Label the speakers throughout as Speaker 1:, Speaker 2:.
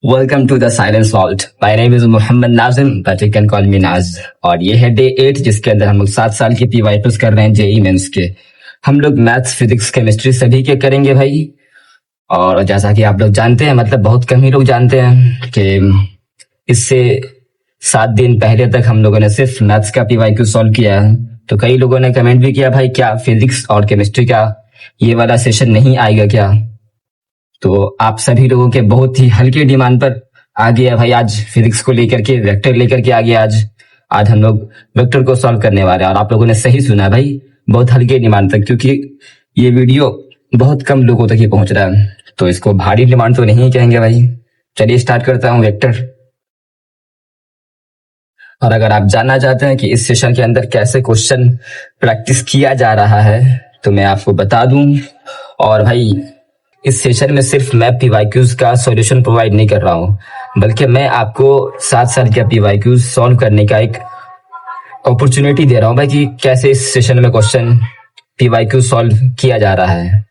Speaker 1: Welcome to the silence vault. My name is Mohammad Nazim but you can call me Naz. और ये है day 8 जिसके अंदर हम लोग 7 साल की पीवाईपीएस कर रहे हैं जेई मेंस के। हम लोग मैथ्स फिजिक्स केमिस्ट्री सभी के करेंगे भाई। और जैसा कि आप लोग जानते हैं, मतलब बहुत कम ही लोग जानते हैं कि इससे 7 दिन पहले तक हम लोगों ने सिर्फ मैथ्स का पीवाईक्यू सॉल्व किया है। तो कई लोगों ने कमेंट भी किया, भाई क्या फिजिक्स और केमिस्ट्री का ये वाला सेशन नहीं आएगा क्या। तो आप सभी लोगों के बहुत ही हल्के डिमांड पर आ गया भाई, आज फिजिक्स को लेकर के वेक्टर लेकर के आ गया। आज आज हम लोग वेक्टर को सॉल्व करने वाले हैं। और आप लोगों ने सही सुना भाई, बहुत हल्के डिमांड तक, क्योंकि ये वीडियो बहुत कम लोगों तक ही पहुंच रहा है। तो इसको भारी डिमांड तो नहीं कहेंगे भाई। चलिए स्टार्ट करता हूँ वेक्टर। और अगर आप जानना चाहते हैं कि इस सेशन के अंदर कैसे क्वेश्चन प्रैक्टिस किया जा रहा है तो मैं आपको बता दूं। और भाई इस सेशन में सिर्फ मैं पीवाईक्यूज का सॉल्यूशन प्रोवाइड नहीं कर रहा हूं, बल्कि मैं आपको 7 साल के पीवाईक्यूज सॉल्व करने का एक अपॉर्चुनिटी दे रहा हूं भाई, कि कैसे इस सेशन में क्वेश्चन पीवाईक्यू सॉल्व किया जा रहा है।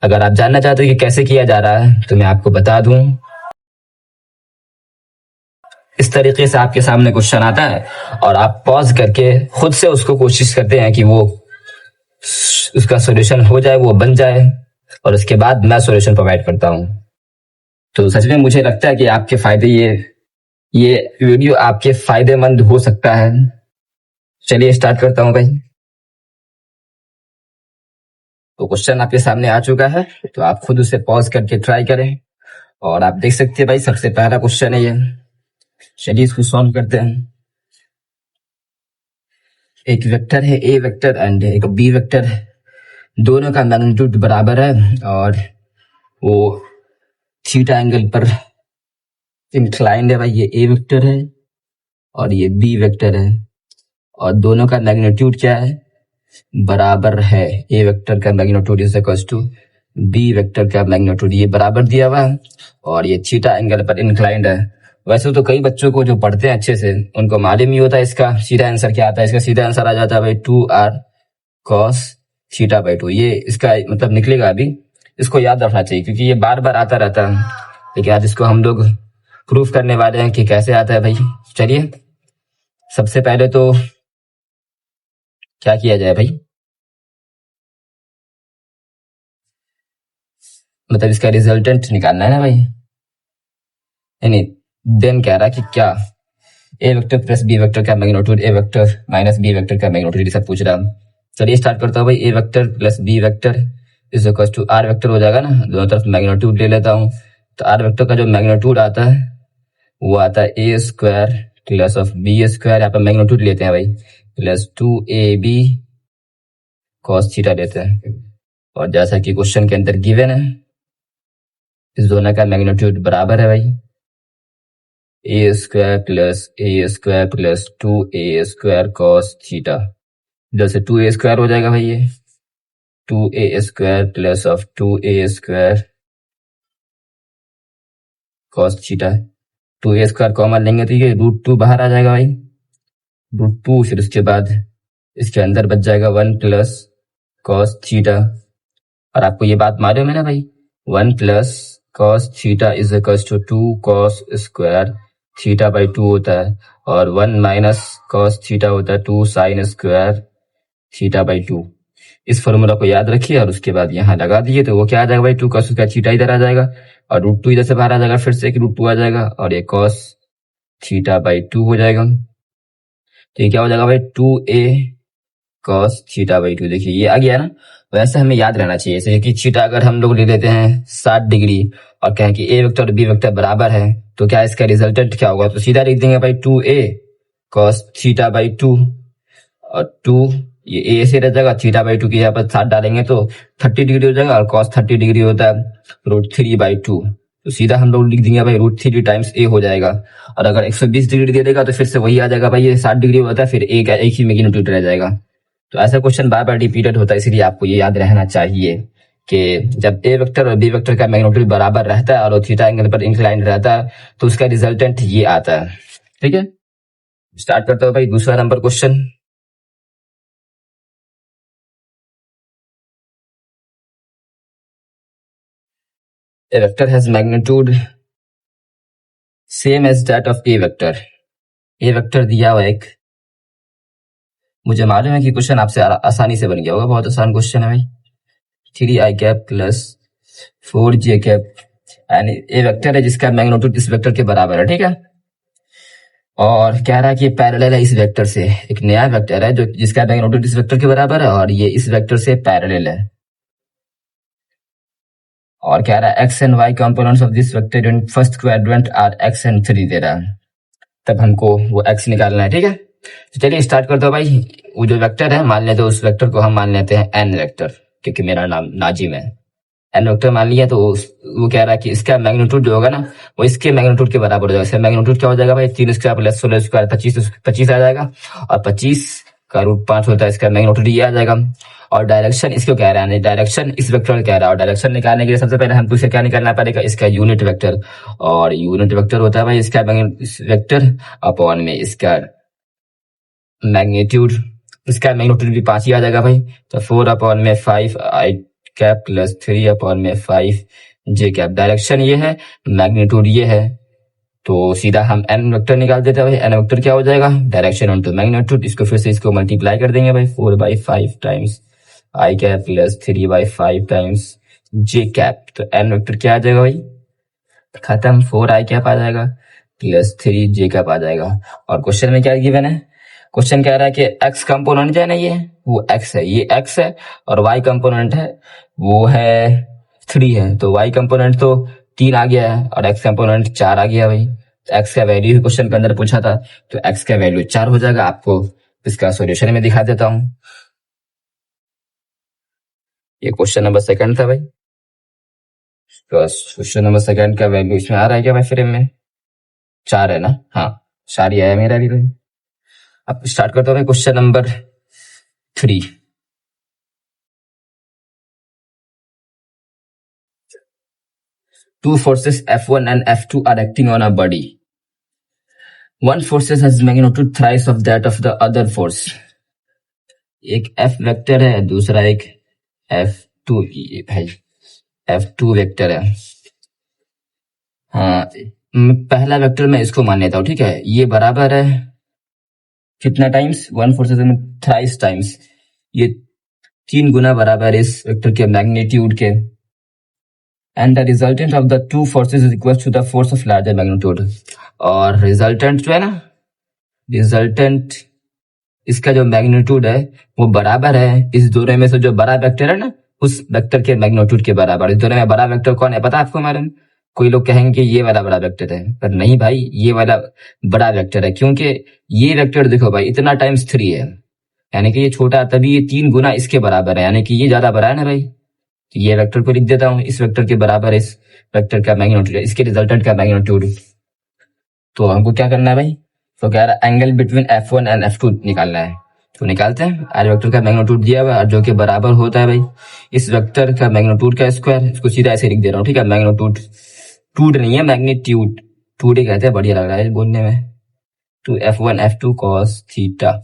Speaker 1: अगर आप जानना चाहते हो कि कैसे किया जा रहा है तो मैं आपको बता दूं। इस तरीके से आपके सामने क्वेश्चन आता है और आप पॉज करके खुद से उसको कोशिश करते हैं कि वो उसका सॉल्यूशन हो जाए, वो बन जाए, और उसके बाद मैं सॉल्यूशन प्रोवाइड करता हूं। तो सच में मुझे लगता है कि आपके फायदे ये वीडियो आपके फायदेमंद हो सकता है। चलिए स्टार्ट करता हूं भाई। तो क्वेश्चन आपके सामने आ चुका है, तो आप खुद उसे पॉज करके ट्राई करें। और आप देख सकते हैं भाई, सबसे पहला क्वेश्चन है ये। चलिए इसको सॉल्व करते हैं। एक वेक्टर है ए वेक्टर एंड एक बी वेक्टर है। दोनों का मैग्नीट्यूड बराबर है और वो थीटा एंगल पर इंक्लाइंड है भाई। ये ए वेक्टर है और ये बी वेक्टर है, और दोनों का मैग्नीट्यूड क्या है, बराबर है। ए वेक्टर का magnitude is equal to B vector का मैग्नीट्यूड, ये बराबर दिया हुआ है और ये थीटा एंगल पर इंक्लाइंड है। वैसे तो कई बच्चों को जो पढ़ते हैं अच्छे से उनको मालूम ही होता है इसका सीधा आंसर क्या आता है। इसका सीधा आंसर आ जाता है भाई 2r cos थीटा बाई 2। ये इसका मतलब निकलेगा अभी। इसको याद रखना चाहिए क्योंकि ये बार बार आता रहता है, लेकिन आज इसको हम लोग प्रूफ करने वाले हैं कि कैसे आता है भाई। चलिए सबसे पहले तो क्या किया जाए भाई, मतलब इसका रिजल्टेंट निकालना है ना भाई। नहीं, देन कह रहा कि क्या A vector plus B vector का magnitude A vector minus B vector का मैग्नीट्यूड, ये सब पूछ रहा हूँ। चलिए स्टार्ट करता हूँ भाई। A vector plus B vector is equal to r vector हो जाएगा ना, दोनों तरफ मैग्नीट्यूड ले लेता हूँ। तो आर वेक्टर का जो मैग्नीट्यूड आता है वो आता है a square plus of b square, यहाँ पर मैग्नीट्यूड लेते हैं भाई, प्लस 2ab cos थीटा लेते हैं। और जैसा कि क्वेश्चन के अंदर गिवन है, इस दोनों का मैग्नीट्यूड बराबर है भाई, a square plus 2a cos theta. जैसे 2a² हो जाएगा भाई, ये 2a² plus of 2a² cos theta. 2a² common लेंगे तो ये √2 बाहर आ जाएगा भाई, √2। फिर उसके बाद इसके अंदर बच जाएगा 1 प्लस cos थीटा। और आपको ये बात मालूम है ना भाई, 1 plus cos theta is equal to 2 cos square theta by 2 होता है, और 1 माइनस cos थीटा होता है 2 sin स्क्वायर थीटा बाई 2। इस फॉर्मूला को याद रखिए और उसके बाद यहाँ लगा दिए तो वो क्या आ जाएगा भाई, 2 cos स्क्वायर थीटा इधर आ जाएगा और √2 इधर से बाहर आ जाएगा, फिर से एक √2 आ जाएगा और ये cos थीटा बाई 2 हो जाएगा। तो ये क्या हो जाएगा भाई, 2a cos थीटा बाई 2। देखिए ये आ गया ना। वैसे हमें याद रहना चाहिए, जैसे कि थीटा अगर हम लोग ले लेते हैं 60 डिग्री और कहें कि ए वेक्टर और बी वेक्टर बराबर है, तो क्या इसका रिजल्टेंट क्या होगा, तो सीधा लिख देंगे भाई 2a cos थीटा बाई 2 और 2 ये ए से रह जाएगा, थीटा बाई 2 की यहाँ पर 60 डालेंगे तो 30 डिग्री हो जाएगा, और cos 30 डिग्री होता है √3/2। तो सीधा हम लोग लिख देंगे भाई √3 टाइम्स ए हो जाएगा। और अगर 120 डिग्री दे देगा तो फिर से वही आ जाएगा भाई, ये 60 डिग्री होता है, फिर ए का एक ही मैग्नीट्यूड रह जाएगा। तो ऐसा क्वेश्चन बार बार रिपीटेड होता है, इसलिए आपको ये याद रहना चाहिए कि जब ए वेक्टर और बी वेक्टर का मैग्नीट्यूड बराबर रहता है और वो थीटा एंगल पर इंक्लाइंड रहता है तो उसका रिजल्टेंट ये आता है। ठीक है, स्टार्ट करते हो भाई दूसरा number question. A vector has magnitude same as that of A vector. A vector दिया हुआ एक, मुझे मालूम है कि क्वेश्चन आपसे आसानी से बन गया होगा, बहुत आसान क्वेश्चन है भाई। 3i cap plus 4j cap, यानी ए वेक्टर है जिसका मैग्नीट्यूड इस वेक्टर के बराबर है, ठीक है। और कह रहा है कि पैरेलल है इस वेक्टर से, एक नया वेक्टर है जो जिसका मैग्नीट्यूड इस वेक्टर के बराबर है और ये इस वेक्टर से पैरेलल है। और कह रहा है X and Y components of this vector in first quadrant are X and 3 दे रहा है, तब हमको वो एक्स निकालना है, ठीक है। तो चलिए स्टार्ट कर दो भाई। वो जो वेक्टर है मान लेते हैं, उस वेक्टर को हम मान लेते हैं एन वेक्टर, क्योंकि मेरा नाम नाजिम है। एन वेक्टर मान लिया, तो वो कह रहा है कि इसका मैग्नीट्यूड जो होगा ना वो इसके मैग्नीट्यूड के बराबर हो जाएगा। इसका मैग्नीट्यूड क्या हो जाएगा भाई, 3 स्क्वायर प्लस 16 स्क्वायर 25 आ जाएगा, और 25 का रूट 5 होता है, इसका मैग्नीट्यूड ये आ जाएगा। और डायरेक्शन इसको कह रहा है, डायरेक्शन इस वेक्टर को कह रहा है, और डायरेक्शन निकालने के लिए सबसे पहले हमको इसे क्या निकालना पड़ेगा, इसका यूनिट वेक्टर। और यूनिट वेक्टर होता है भाई इसका वेक्टर अपॉन में इसका मैग्नीट्यूड। इसका मैग्नीट्यूड भी 5 ही आ जाएगा भाई, तो 4 अपॉन में 5 आई कैप प्लस 3 अपॉन में 5 जे कैप। डायरेक्शन ये है, मैग्नीट्यूड ये है, तो सीधा हम एन वेक्टर निकाल देते हैं भाई। एन वेक्टर क्या हो जाएगा, डायरेक्शन इनटू मैग्नीट्यूड। इसको फिर से इसको मल्टीप्लाई कर देंगे भाई, 4/5 times I cap plus 3/5 times J cap. तो एन वेक्टर क्या आ जाएगा भाई, खत्म, 4 आई कैप आ जाएगा प्लस 3 जे कैप आ जाएगा। और क्वेश्चन में क्या गिवन है, क्वेश्चन कह रहा है कि एक्स कंपोनेंट जो है ना ये वो एक्स है, ये एक्स है, और वाई कंपोनेंट है वो है 3 है। तो वाई कंपोनेंट तो 3 आ गया है और एक्स कंपोनेंट 4 आ गया भाई। तो एक्स का वैल्यू ही क्वेश्चन के अंदर पूछा था, तो एक्स का वैल्यू 4 हो जाएगा। आपको इसका सॉल्यूशन में दिखा देता हूं। ये क्वेश्चन नंबर 2 था भाई, तो क्वेश्चन नंबर 2 का वैल्यू इसमें आ रहा है क्या भाई, फ्रेम में 4 है ना, हाँ 4 ही आया मेरा भी भाई। अब स्टार्ट करते हैं question number 3। Two forces F1 and F2 are acting on a body. One force has magnitude thrice of that of the other force. एक F वेक्टर है, दूसरा एक F2 भाई, F2 वेक्टर है। हाँ, पहला वेक्टर मैं इसको मान लेता हूँ, ठीक है। ये बराबर है कितना टाइम्स, वन फोर्सेस में थ्राइस टाइम्स, ये 3 गुना बराबर है इस वेक्टर के मैग्नीट्यूड के। And the resultant of the two forces is equal to the force of larger magnitude. और रिजल्टेंट जो है ना, रिजल्टेंट इसका जो मैग्नीट्यूड है वो बराबर है इस दोनों में से जो बड़ा वेक्टर है ना उस वेक्टर के मैग्नीट्यूड के बराबर। इस दोनों में बड़ा वेक्टर कौन है पता है आपको हमारे? कोई लोग कहेंगे कि ये वाला बड़ा वेक्टर है, पर नहीं भाई, ये वाला बड़ा वेक्टर है, क्योंकि ये वेक्टर देखो भाई इतना टाइम्स 3 है, यानी कि ये छोटा, तभी ये 3 गुना इसके बराबर है, यानी कि ये ज्यादा बड़ा है ना भाई। तो ये वेक्टर को लिख देता हूँ, इस वेक्टर के बराबर है इस वेक्टर का मैग्नीट्यूड, इसके रिजल्टेंट का मैग्नीट्यूड। तो हमको क्या करना है भाई, तो कह रहा है angle between F1 and F2 निकालना है। तो निकालते हैं। आर वेक्टर का मैग्नीट्यूड दिया हुआ है जो कि बराबर होता है भाई इस वेक्टर का मैग्नीट्यूड का स्क्वायर। इसको सीधा ऐसे लिख दे रहा हूँ, ठीक है। मैग्नीट्यूड, टूड नहीं है, मैग्नीट्यूड, टूड ही कहते हैं, बढ़िया लग रहा है बोलने में। तो F1 F2 cos थीटा,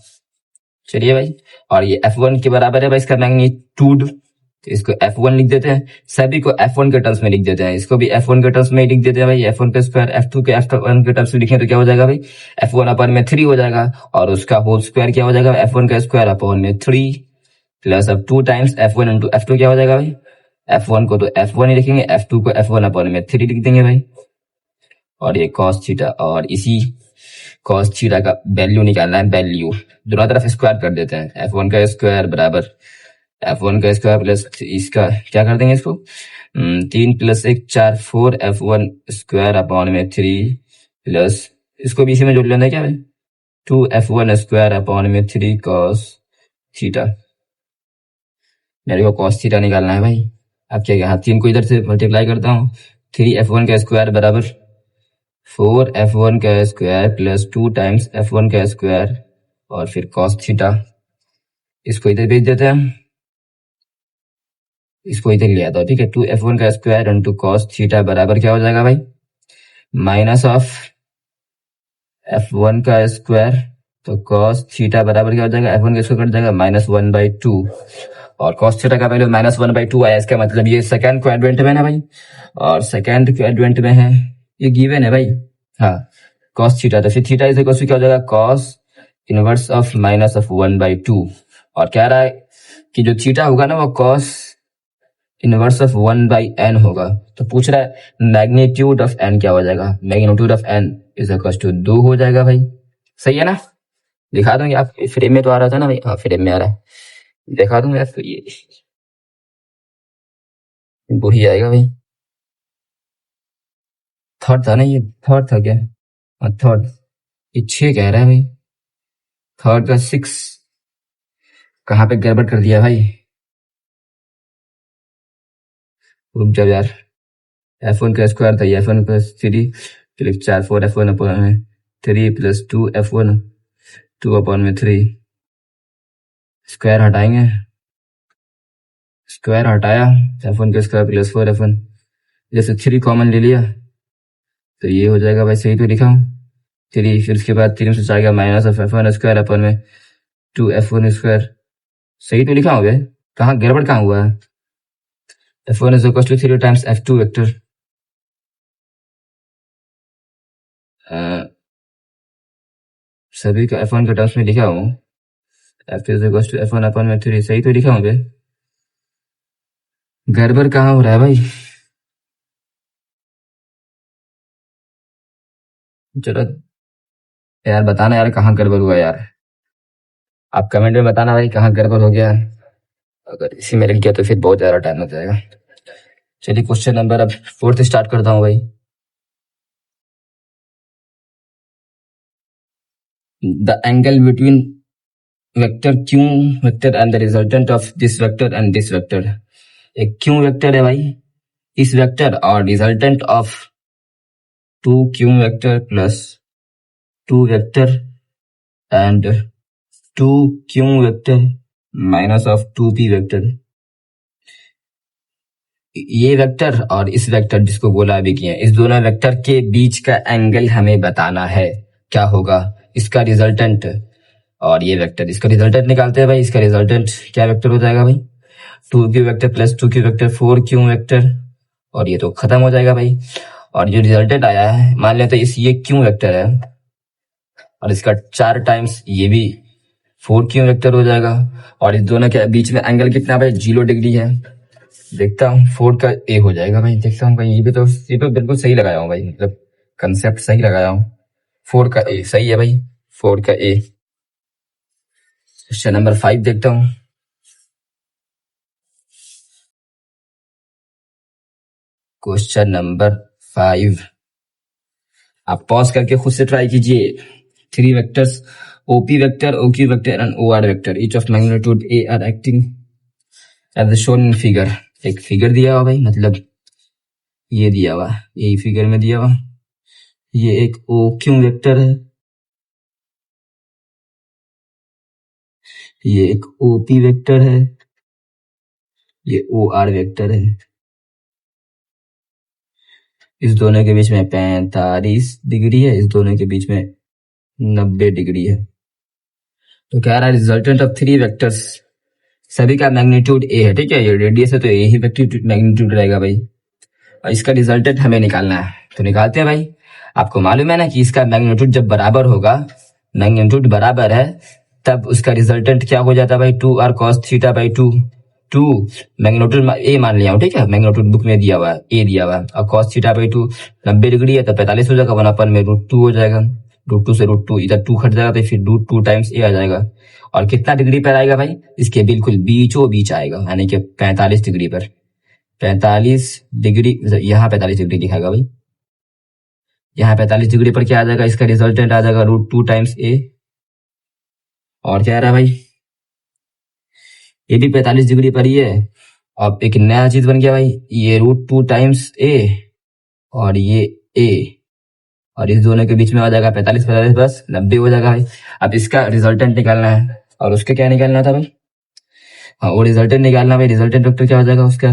Speaker 1: चलिए भाई। और ये F1 के बराबर है भाई इसका मैग्नीट्यूड, तो इसको F1 लिख देते हैं, सभी को F1 के टर्म्स में लिख देते हैं, इसको भी F1 के टर्म्स में लिख देते हैं भाई। F1 का स्क्वायर F2 के F1 के टर्म्स में लिखें तो क्या हो जाएगा भाई, F1 अपॉन में 3 हो जाएगा, और उसका होल स्क्वायर क्या हो जाएगा, F1 का स्क्वायर अपॉन में 3 प्लस अब 2 टाइम्स F1 इंटू F2 क्या हो जाएगा भाई, F1 को तो F1 ही लिखेंगे, F2 को F1 अपॉन में 3 लिख देंगे भाई। और ये cos थीटा, और इसी cos थीटा का वैल्यू निकालना है, वैल्यू दोनों तरफ स्क्वायर कर देते हैं। F1 का स्क्वायर बराबर F1 का स्क्वायर प्लस इसका क्या कर देंगे इसको, 3 + 1 4 4 F1 स्क्वायर अपॉन में 3 प्लस इसको भी इसी में जोड़ लेना है क्या भाई, 2 F1 स्क्वायर अपॉन में 3 cos थीटा। मेरे को cos थीटा निकालना है भाई। अब क्या, यहाँ 3 को इधर से मल्टीप्लाई करता हूँ, 3 F1 का स्क्वायर बराबर 4 F1 का स्क्वायर प्लस 2 टाइम्स F1 का स्क्वायर और फिर cos थीटा। इसको इधर भेज देते हैं, इसको इधर ले आता हूँ, ठीक है। 2 F1 का स्क्वायर इंटू cos थीटा बराबर क्या हो जाएगा भाई, माइनस ऑफ F1 का स्क्वायर, तो cos थीटा बराबर क्या हो जाएगा, F1 का स्क्वायर कट जाएगा -1/2, और cos थीटा का वैल्यू -1/2 आया। इसका मतलब ये सेकंड क्वाड्रेंट में है भाई, और सेकंड क्वाड्रेंट में है, ये गिवन है भाई, हाँ कॉस थीटा, तो फिर थीटा इज इक्वल टू क्या हो जाएगा, cos inverse of minus of 1/2। और कह रहा है कि जो थीटा होगा ना वो कॉस इनवर्स ऑफ 1/n होगा। तो पूछ रहा है मैग्नीट्यूड ऑफ n क्या हो जाएगा, magnitude of n is equal to 2 हो जाएगा भाई। सही है ना, दिखा दूंगी आप, फ्रेम में तो आ रहा था ना भाई, हाँ फ्रेम में आ रहा है, दिखा दूंगा तो ये वही आएगा भाई। थर्ड था ना, ये थर्ड था क्या, हाँ थर्ड, ये 6 कह रहा है भाई, थर्ड का 6 कहाँ पे गड़बड़ कर दिया भाई, रुक जाओ यार। f1 का स्क्वायर था, f1 प्लस 3 फिर 4 4 f1 अपॉन में 3 प्लस 2 f1 2 अपॉन में 3, स्क्वायर हटाएंगे, स्क्वायर हटाया, f1 का स्क्वायर प्लस 4 f1, जैसे 3 कॉमन ले लिया तो ये हो जाएगा भाई, सही तो लिखा हूँ 3, फिर उसके बाद 3 से जाएगा minus of f1 square upon में 2 f1 स्क्वायर, सही तो लिखा हूँ भाई, कहाँ गड़बड़ कहाँ हुआ है। f1 is equal to 3 times f2 vector, सभी का f1 के टर्म्स में लिखा हूँ, f2 is equal to f1 upon में 3, सही तो लिखा हूँ भाई, गड़बड़ कहाँ हो रहा है भाई। चलो यार बताना यार कहाँ गड़बड़ हुआ यार, आप कमेंट में बताना भाई कहाँ गड़बड़ हो गया, अगर इसी में लिख गया तो फिर बहुत ज्यादा टाइम लग जाएगा। चलिए क्वेश्चन नंबर अब 4 स्टार्ट करता हूँ भाई। The angle between vector Q vector and the resultant of this vector and this vector, एक क्यू वेक्टर है भाई, इस वेक्टर और resultant of 2 Q vector plus 2 vector and 2 Q vector minus of 2 P vector, ये vector और इस vector जिसको बोला अभी किया, इस दोनों वेक्टर के बीच का एंगल हमें बताना है, क्या होगा इसका रिजल्टेंट और ये वेक्टर, इसका रिजल्टेंट निकालते हैं भाई। इसका रिजल्टेंट क्या वेक्टर हो जाएगा भाई, 2 Q vector plus 2 Q vector 4 Q vector, और ये तो खत्म हो जाएगा भाई। और जो रिजल्टेंट आया है मान लेते इस ये क्यू वेक्टर है और इसका 4 टाइम्स ये भी 4 क्यू वेक्टर हो जाएगा, और इस दोनों के बीच में एंगल कितना भाई 0 डिग्री है, देखता हूँ 4 का ए हो जाएगा भाई, देखता हूँ भाई, ये तो बिल्कुल सही लगाया हूँ भाई, मतलब कंसेप्ट सही लगाया हूँ, 4 का ए सही है भाई, 4 का ए। क्वेश्चन नंबर 5 देखता हूँ। क्वेश्चन नंबर 5 आप पॉज करके खुद से ट्राई कीजिए। 3 vectors OP vector, OQ vector and OR vector each of magnitude A are acting as shown in figure। एक फिगर दिया हुआ भाई, मतलब ये दिया हुआ, यही फिगर में दिया हुआ, ये एक OQ वेक्टर है, ये एक OP वेक्टर है, ये OR वेक्टर है, इस दोनों के बीच में 45 डिग्री है, इस दोनों के बीच में 90 डिग्री है। तो कह रहा है रिजल्टेंट ऑफ 3 वेक्टर्स, सभी का मैग्नीट्यूड ए है, ठीक है, ये रेडियस है तो ए ही वेक्टर मैग्नीट्यूड रहेगा भाई, और इसका रिजल्टेंट हमें निकालना है, तो निकालते हैं भाई। आपको मालूम है ना कि इसका मैग्नीट्यूड जब बराबर होगा, मैग्नीट्यूड बराबर है तब उसका रिजल्टेंट क्या हो जाता है भाई, 2r cos theta by 2 magnitude ए मान लिया हूँ, ठीक है, मैग्नीट्यूड बुक में दिया हुआ है ए दिया हुआ है, और cos थीटा बाई 2 90 डिग्री है तो 45 हो जाएगा, 1 में √2 हो जाएगा, √2 से √2 इधर 2 कट जाएगा तो फिर √2 टाइम्स ए आ जाएगा, और कितना डिग्री पर आएगा भाई, इसके बिल्कुल बीचों बीच आएगा, यानी कि 45 डिग्री पर, 45 डिग्री, यहाँ 45 डिग्री दिखाएगा भाई, यहाँ 45 डिग्री पर क्या आ जाएगा, इसका रिजल्टेंट आ जाएगा √2 टाइम्स ए, और क्या आ रहा है भाई, ये भी 45 डिग्री पर ही है। अब एक नया चीज बन गया भाई, ये √2 टाइम्स ए और ये ए, और इस दोनों के बीच में आ जाएगा 45 45 बस 90 हो जाएगा भाई। अब इसका रिजल्टेंट निकालना है, और उसका क्या निकालना था भाई, हाँ वो रिजल्टेंट निकालना भाई, रिजल्टेंट वेक्टर क्या हो जाएगा उसका,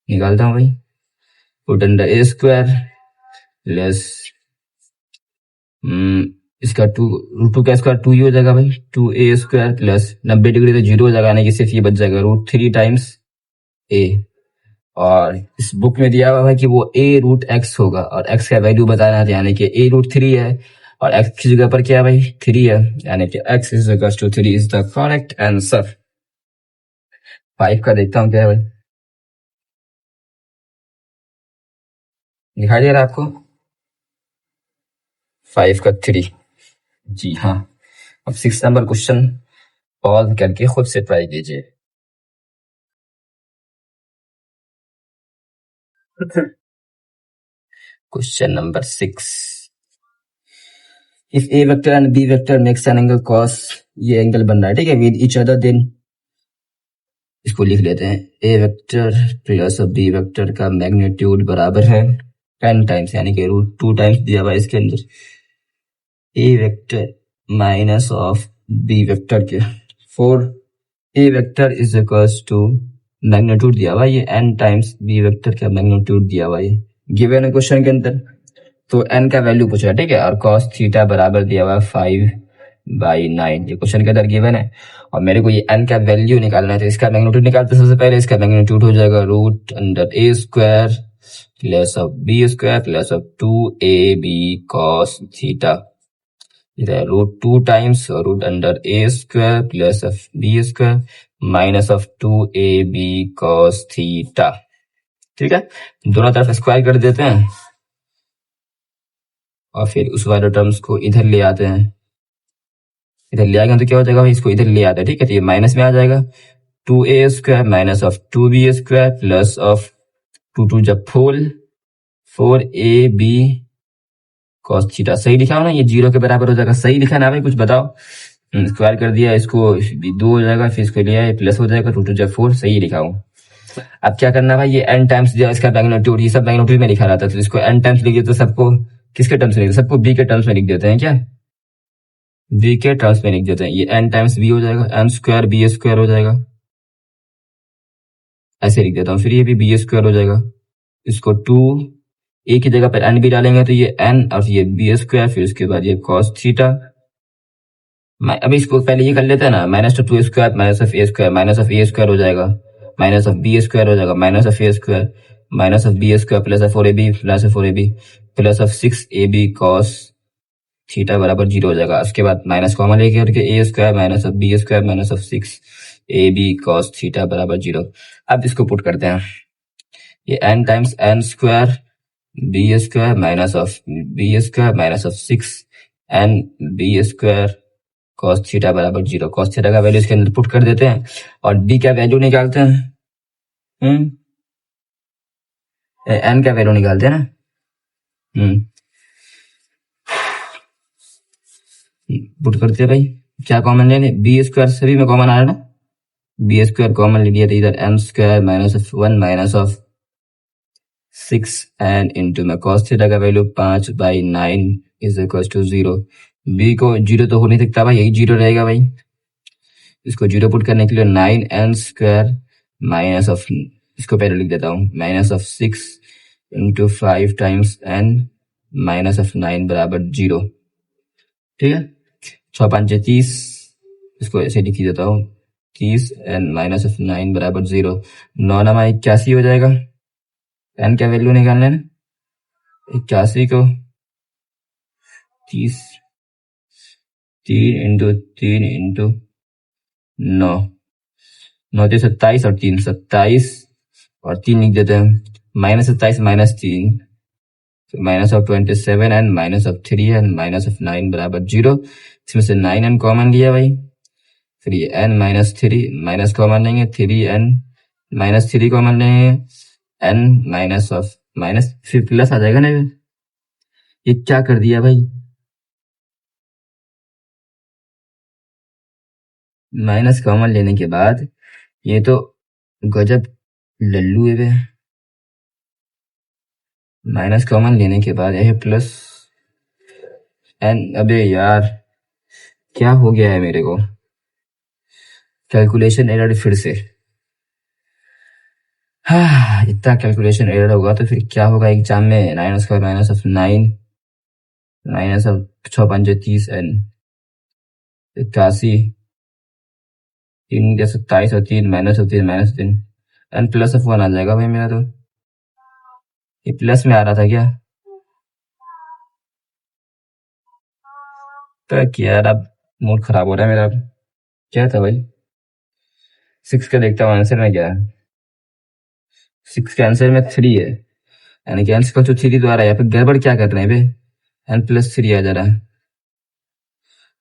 Speaker 1: निकालता हूँ भाई, रूट अंडर ए स्क्वायर लेस इसका 2 का स्क्वायर 2 ही हो जाएगा भाई, 2a स्क्वायर प्लस 90 डिग्री तो 0 हो जाएगा, यानी कि सिर्फ ये बच जाएगा √3 टाइम्स ए, और इस बुक में दिया हुआ है कि वो a√x होगा और x का वैल्यू बताना है, यानी कि a√3 है और x की जगह पर क्या है भाई 3 है, यानी कि x is equal to 3 is the correct answer. 5 का देखता हूँ क्या है भाई, दिखाई दे रहा है आपको 5 का 3? जी हाँ। अब 6 नंबर क्वेश्चन पॉज करके खुद से ट्राई कीजिए। Question number 6, if a vector and b vector makes an angle cos, ये एंगल बन रहा है ठीक है, विद ईच अदर, देन इसको लिख लेते हैं a vector plus b vector का मैग्नीट्यूड बराबर है 10 टाइम्स, यानी कि √2 टाइम्स दिया हुआ है इसके अंदर a vector minus of b vector के, for a vector is equals to magnitude दिया हुआ है ये n टाइम्स b वेक्टर का मैग्नीट्यूड दिया हुआ है गिवन है क्वेश्चन के अंदर। तो n का वैल्यू पूछा है ठीक है, और cos थीटा बराबर दिया हुआ है 5/9, ये क्वेश्चन के अंदर गिवन है और मेरे को ये n का वैल्यू निकालना है। तो इसका मैग्नीट्यूड निकालते सबसे पहले, इसका मैग्नीट्यूड हो जाएगा √a² plus of b² plus of 2ab cos theta, इधर √2 times √a² plus of b² minus of 2ab cos theta. ठीक है, दोनों तरफ स्क्वायर कर देते हैं और फिर उस वाले टर्म्स को इधर ले आते हैं, इधर ले आएंगे तो क्या हो जाएगा भाई, इसको इधर ले आते हैं ठीक है, तो ये माइनस में आ जाएगा 2a² minus of 2b² plus of 2 जब 4ab cos थीटा। सही लिखा हो ना, ये 0 के बराबर हो जाएगा, सही लिखा ना भाई, कुछ बताओ। स्क्वायर कर दिया, इसको 2 हो जाएगा, फिर इसको लिया प्लस हो जाएगा, 2 जब 4, सही लिखा हूँ। अब क्या करना भाई, ये n टाइम्स दिया इसका मैग्नीट्यूड, ये सब मैग्नीट्यूड में लिखा रहता है, तो इसको n टाइम्स लिखिए, तो सबको किसके टर्म्स में लिखते, सबको b के टर्म्स में लिख देते हैं क्या, b के टर्म्स में लिख देते हैं। ये n टाइम्स b हो जाएगा, m² b² हो जाएगा, ऐसे लिख देता हूँ। फिर ये भी b² हो जाएगा, इसको 2 a की जगह पर n भी डालेंगे तो ये n और ये b², फिर उसके बाद ये cos थीटा। अभी इसको पहले ये कर लेते हैं ना, -2² minus of a² minus of a² हो जाएगा, माइनस ऑफ b² हो जाएगा, minus of a² minus of b² plus of 4ab plus of 4ab plus of 6ab cos theta बराबर 0 हो जाएगा। उसके बाद माइनस कॉमन लेके करके a² minus of b² minus of 6ab cos theta बराबर 0। अब इसको पुट करते हैं, ये n times n² b² minus of b² minus of 6n b² cos theta बराबर 0। cos थीटा का वैल्यू इसके अंदर पुट कर देते हैं और d का वैल्यू निकालते हैं, n का वैल्यू निकालते हैं ना, पुट करते हैं भाई, क्या कॉमन लेने, b² सभी में कॉमन आ रहा है ना, b² कॉमन ले लिया, तो इधर m² minus of 1 minus of 6n into में cos थीटा का value 5/9 is equal to 0। b को 0 तो हो नहीं सकता भाई, यही 0 रहेगा भाई। इसको 0 पुट करने के लिए 9n² माइनस ऑफ, इसको पहले लिख देता हूँ, minus of 6 into 5 times n minus of 9 बराबर 0। ठीक है, 6×5 = 30, इसको ऐसे लिख देता हूँ 30 n माइनस ऑफ 9 बराबर 0। 9 हमारा 81 हो जाएगा, n का वैल्यू निकालना है, 81 को 30 3 इंटू 3 इंटू 9, 9 से 27 और 3 27 और 3 लिख देते हैं, minus 27 minus 3 minus of 27 and minus of 3 and minus of 9 बराबर 0। इसमें से 9n कॉमन लिया भाई, फिर ये n माइनस 3 माइनस कॉमन लेंगे, 3n माइनस 3 कॉमन लेंगे, n माइनस ऑफ माइनस, फिर प्लस आ जाएगा ना, ये क्या कर दिया भाई, माइनस कॉमन लेने के बाद ये तो गजब लल्लू है, माइनस कॉमन लेने के बाद यह प्लस n, अबे यार क्या हो गया है मेरे को, कैलकुलेशन एरर फिर से। हाँ, इतना कैलकुलेशन एरर होगा तो फिर क्या होगा एग्जाम में, 9² minus of 9 minus of 6×5 = 30 n 81 3 27 और 3 minus of 3 minus 3 n plus of one आ जाएगा भाई मेरा। तो ये प्लस में आ रहा था क्या? तो क्या यार, अब मूड खराब हो रहा है मेरा। अब क्या था भाई? 6 का देखता हूँ आंसर में क्या है। 6 के आंसर में 3 है, यानी कि एन का जो 3 तो आ रहा है। यहाँ पे गड़बड़ क्या कर रहे हैं भाई? एन प्लस 3 आ जा रहा है,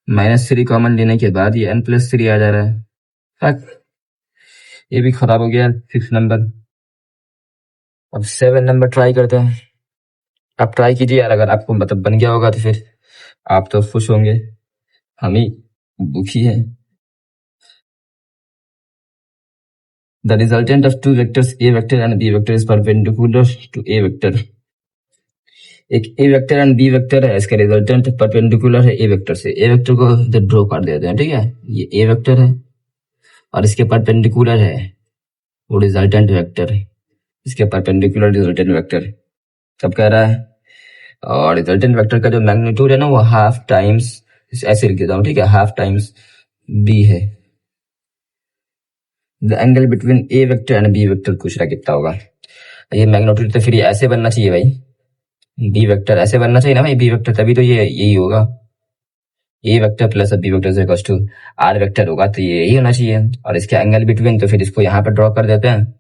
Speaker 1: -3 कॉमन लेने के बाद ये एन प्लस 3 आ जा रहा है। फक, ये भी खराब हो गया 6 नंबर। अब 7 नंबर ट्राई करते हैं। आप ट्राई कीजिए यार, अगर आपको मतलब बन गया होगा तो फिर आप तो खुश होंगे, हम ही दुखी हैं। The resultant of two vectors a vector and b vector is perpendicular to a vector. एक a vector and b vector है, इसका रिजल्टेंट परपेंडिकुलर है a वेक्टर से। a वेक्टर को इधर ड्रॉ कर देते हैं, ठीक है। ये a वेक्टर है और इसके परपेंडिकुलर है वो रिजल्टेंट वेक्टर है, इसके परपेंडिकुलर रिजल्टेंट वेक्टर सब कह रहा है। और रिजल्टेंट वेक्टर का जो मैग्नीट्यूड है ना वो हाफ टाइम्स, ऐसे लिख देता हूँ, ठीक है, हाफ टाइम्स b है। The angle between a vector and b vector पूछ रहा कितना होगा। ये मैग्नीट्यूड तो फिर ऐसे बनना चाहिए भाई, बी वेक्टर ऐसे बनना चाहिए ना भाई, बी वेक्टर, तभी तो ये यही होगा। A vector plus B vector equals to r vector होगा, तो ये यही होना चाहिए। और इसके एंगल बिटवीन, तो फिर इसको यहाँ पे ड्रॉ कर देते हैं,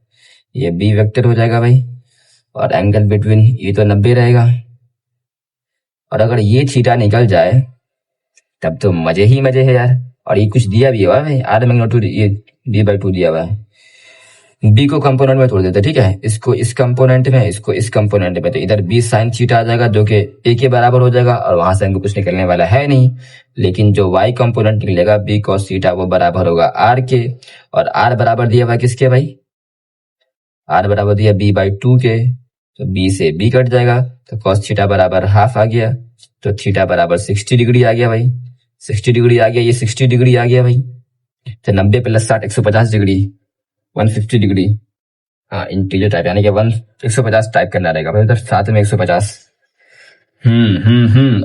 Speaker 1: ये बी वेक्टर हो जाएगा भाई। और एंगल बिटवीन ये तो 90 रहेगा। और अगर ये थीटा निकल जाए तब तो मजे ही मजे है यार। और ये कुछ दिया भी हुआ है भाई, आर मैग्नीट्यूड ये d/2 दिया हुआ है। बी को कंपोनेंट में तोड़ देते हैं, ठीक है, इसको इस कंपोनेंट में, इसको इस कंपोनेंट में, तो इधर बी साइन थीटा आ जाएगा जो कि ए के बराबर हो जाएगा, और वहां से हमको कुछ निकलने वाला है नहीं। लेकिन जो वाई कंपोनेंट निकलेगा बी कॉस थीटा वो बराबर होगा आर के। और आर बराबर दिया हुआ किसके भाई? आर बराबर दिया b/2 के, तो बी से बी कट जाएगा, तो कॉस थीटा बराबर हाफ आ गया, तो थीटा बराबर 60 डिग्री आ गया भाई। 60 डिग्री आ गया, ये 60 डिग्री आ गया भाई। तो 90 + 60 150 डिग्री, 150 डिग्री। हाँ, इंटीजर टाइप, यानी कि 150 टाइप करना रहेगा भाई, उधर साथ में 150।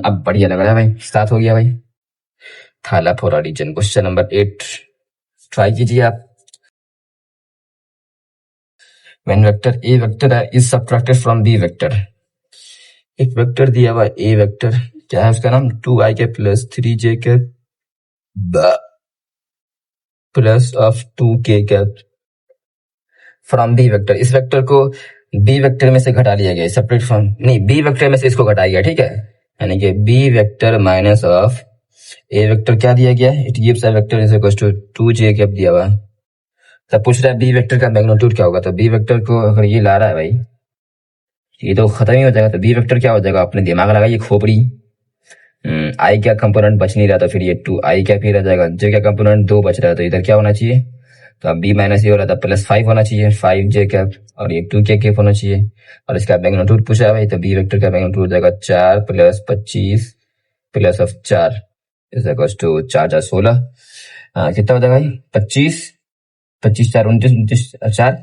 Speaker 1: अब बढ़िया लग रहा है भाई, स्टार्ट हो गया भाई। थाला फोरा रीजन, क्वेश्चन नंबर 8 ट्राई कीजिए आप। When vector a vector is subtracted from b vector, एक वेक्टर दिया हुआ a वेक्टर, क्या है उसका नाम? 2i के प्लस 3j के plus of 2k cap from B vector. इस वेक्टर को बी वेक्टर में से घटा लिया गया, सेपरेट फ्रॉम, नहीं, बी वेक्टर में से इसको घटाया गया, ठीक है। यानी कि B vector minus of A vector क्या दिया गया? It gives a vector is equal to 2j cap दिया हुआ। तब पूछ रहा है बी वेक्टर का मैग्नीट्यूड क्या होगा। तो बी वेक्टर को अगर ये ला रहा है भाई, ये तो खत्म ही हो जाएगा। तो बी वेक्टर क्या हो जाएगा? अपने दिमाग लगाइए खोपड़ी। आई का कंपोनेंट बच नहीं रहा, तो फिर ये 2i कैप ही रह जाएगा। जे का कंपोनेंट 2 बच रहा है, तो इधर क्या होना चाहिए? तो अब b माइनस ये हो रहा था, +5 होना चाहिए, 5j कैप, और ये 2k कैप होना चाहिए। और इसका मैग्नीट्यूड पूछा है भाई, तो बी वेक्टर का मैग्नीट्यूड हो जाएगा 4 + 25 plus of 4 is equal to 4 × 16। कितना हो जाएगा भाई? 25 25 4 29 29 4।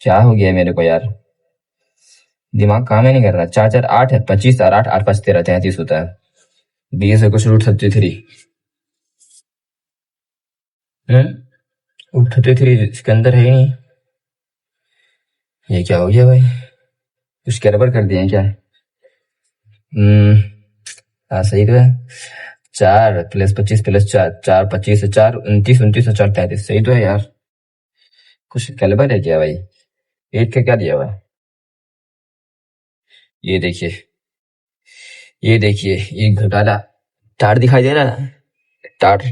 Speaker 1: क्या हो गया मेरे को यार, दिमाग काम ही नहीं कर रहा। 4 4 8 है, 25 और 8 8 5 13 33 होता है। B is equal to √33। √33 इसके अंदर है ही नहीं। ये क्या हो गया भाई, कुछ गड़बड़ कर दिए क्या? हाँ सही तो है। 4 + 25 + 4 4 25 4 29 29 और 4 33, सही तो है यार। कुछ गड़बड़ है क्या भाई? 8 का क्या दिया हुआ है? ये देखिए, ये देखिए, ये घोटाला तार दिखाई दे रहा है। तार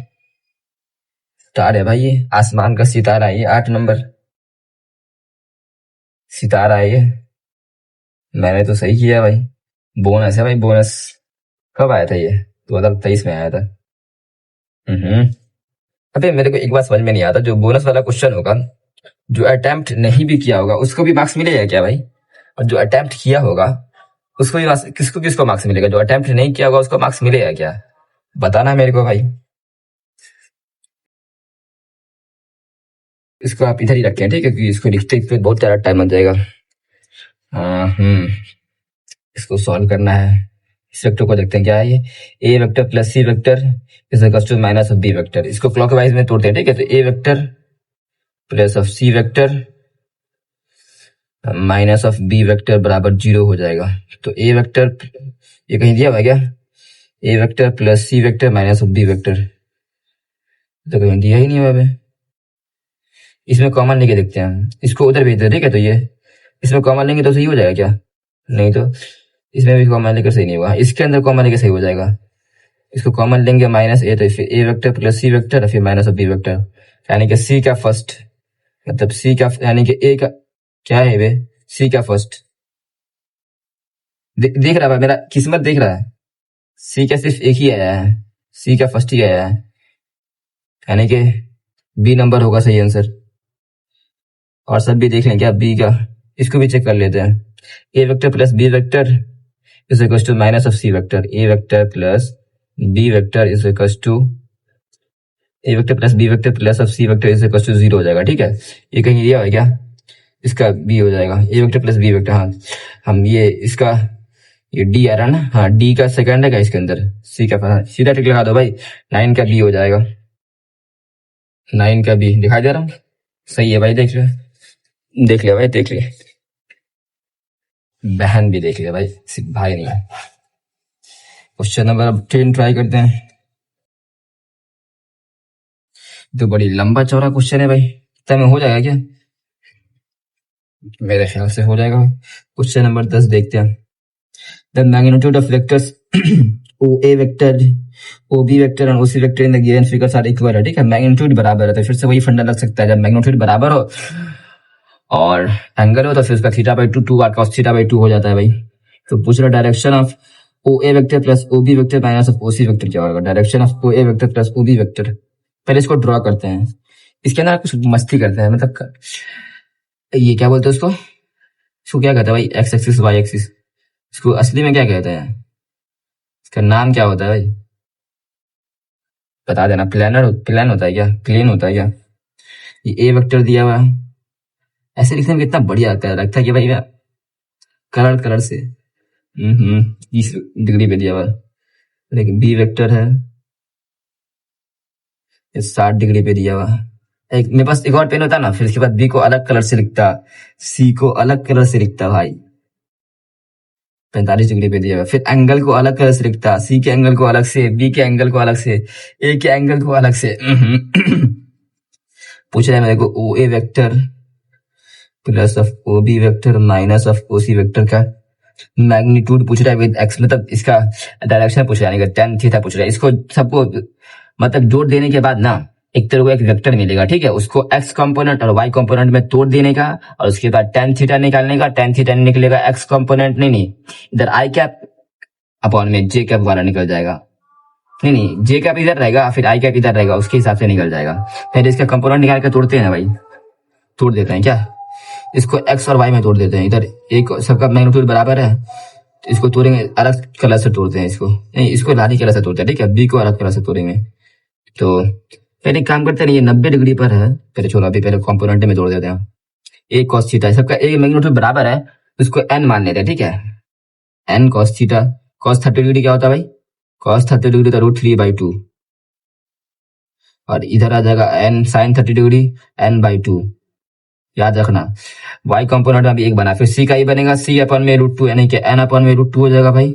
Speaker 1: तार है भाई, ये आसमान का सितारा है, ये 8 नंबर सितारा है ये। मैंने तो सही किया भाई, बोनस है भाई, बोनस। कब आया था ये? 2023 में आया था। अबे मेरे को एक बात समझ में नहीं आता, जो बोनस वाला क्वेश्चन होगा, जो अटेम्प्ट नहीं भी किया होगा उसको भी मार्क्स मिलेगा क्या भाई? और जो अटेम्प्ट किया होगा उसको भी मार्क्स, किसको मार्क्स मिलेगा? जो अटेम्प्ट नहीं किया होगा उसको मार्क्स मिलेगा क्या? बताना मेरे को भाई। इसको आप इधर ही रखें, ठीक है, क्योंकि इसको लिखते लिखते बहुत ज्यादा टाइम लग जाएगा। इसको सॉल्व करना है। इस वेक्टर को देखते हैं क्या है ये, A vector plus C vector is equal to minus of B vector. इसको क्लॉकवाइज में तोड़ते हैं, ठीक है। तो A vector plus of C vector minus of B vector बराबर 0 हो जाएगा। तो ए वेक्टर ये कहीं दिया हुआ है क्या? A vector plus C vector minus of B vector, तो कहीं दिया ही नहीं हुआ है। इसमें कॉमन लेके देखते हैं, इसको उधर भेज दे, ठीक है? तो ये इसमें कॉमन लेंगे तो सही हो जाएगा क्या? नहीं तो इसमें भी कॉमन लेकर सही नहीं होगा, इसके अंदर कॉमन लेकर सही हो जाएगा। इसको कॉमन लेंगे माइनस ए, तो फिर ए वेक्टर प्लस सी वेक्टर फिर माइनस ऑफ बी वेक्टर, यानी कि सी का फर्स्ट, मतलब सी का यानी कि ए का क्या है वे, सी का फर्स्ट। देख रहा है मेरा किस्मत, देख रहा है सी का सिर्फ एक ही आया है, सी का फर्स्ट ही आया है, यानी कि बी नंबर होगा सही आंसर। और सब भी देख लें क्या बी का, इसको भी चेक कर लेते हैं। A vector plus B vector is equal to minus of C vector, A vector plus B vector is equal to A vector plus B vector plus of C vector is equal to 0 हो जाएगा, ठीक है? ये कहीं दिया है क्या? इसका बी हो जाएगा, ए वेक्टर प्लस बी वेक्टर। हाँ हम ये इसका ये डी आ रहा ना, हाँ डी का सेकंड है क्या इसके अंदर, सी का सीधा टिक लगा दो भाई, 9 का बी हो जाएगा, 9 का बी दिखाई दे रहा हूँ, सही है भाई, देख लिया, देख लिया भाई, देख लिया, बहन भी देख लिया भाई, सिर्फ भाई नहीं है। क्वेश्चन नंबर 10 ट्राई करते हैं। तो बड़ी लंबा चौड़ा क्वेश्चन है भाई, इतना में हो जाएगा क्या? मेरे ख्याल से हो जाएगा। क्वेश्चन नंबर 10 देखते हैं। The magnitude of vectors O A vector, O B vector और O C vector in the given figures are equal है, ठीक है? मैग्नीट्यूड बराबर है तो फिर से वही फंडा लग सकता है, जब मैग्नीट्यूड बराबर हो और एंगल हो तो फिर उसका theta by 2 2 R cos theta by 2 हो जाता है भाई। तो पूछ रहा direction of O A vector plus O B vector minus of O C vector क्या होगा? Direction of O A vector plus O B vector, पहले इसको ड्रॉ करते हैं, इसके अंदर कुछ मस्ती करते हैं, मतलब ये क्या बोलते हैं उसको, इसको क्या कहते हैं भाई? एक्स एक्सिस वाई एक्सिस, इसको असली में क्या कहते हैं? इसका नाम क्या होता है भाई, बता देना। प्लान होता है क्या? प्लेन होता है क्या? ये ए वेक्टर दिया हुआ है, ऐसे लिखने में कितना बढ़िया लगता है कि भाई कलर से 30 डिग्री पे दिया हुआ है। लेकिन बी वेक्टर है 60 डिग्री पे दिया हुआ है। एक मेरे पास एक और पेन होता ना, फिर इसके बाद बी को अलग कलर से लिखता, सी को अलग कलर से लिखता भाई, 45 डिग्री पे दिया हुआ। फिर एंगल को अलग कलर से लिखता, सी के एंगल को अलग से, बी के एंगल को अलग से, ए के एंगल को अलग से। पूछ रहा है मेरे को O A vector plus of O B vector minus of O C vector का मैग्नीट्यूड पूछ रहा है विद एक्स, मतलब इसका डायरेक्शन पूछ रहा है, tan थीटा पूछ रहा है। इसको सबको मतलब जोड़ देने के बाद ना एक तरह को एक वेक्टर मिलेगा, ठीक है? उसको एक्स कंपोनेंट और वाई कंपोनेंट में तोड़ देने का और उसके बाद tan थीटा निकालने का। tan थीटा निकलेगा एक्स कंपोनेंट, नहीं इधर आई कैप अपॉन में जे कैप वाला निकल जाएगा, नहीं जे कैप इधर रहेगा फिर आई कैप इधर रहेगा, उसके हिसाब से निकल जाएगा। फिर इसका कंपोनेंट निकाल कर तोड़ते हैं ना भाई, तोड़ देते हैं क्या? इसको एक्स और वाई में तोड़ देते हैं। इधर एक सबका मैग्नीट्यूड बराबर है तो इसको तोड़ेंगे, अलग कलर से तोड़ते हैं इसको, नहीं इसको लाली कलर से तोड़ते हैं, ठीक है? बी को अलग कलर से तोड़ेंगे। तो पहले काम करते हैं, ये 90 डिग्री पर है, पहले छोड़ो, अभी पहले कंपोनेंट में तोड़ देते हैं। ए कॉस थीटा, सबका ए मैग्नीट्यूड बराबर है, इसको एन मान लेते हैं, ठीक है? N cos theta, cos 30 degree क्या होता है भाई? कॉस 30 डिग्री तो √3/2, और इधर आ जाएगा एन साइन 30 डिग्री n/2, याद रखना। y कंपोनेंट में भी एक बना, फिर c का ही बनेगा, c अपॉन में √2 यानी कि n अपॉन में √2 हो जाएगा भाई,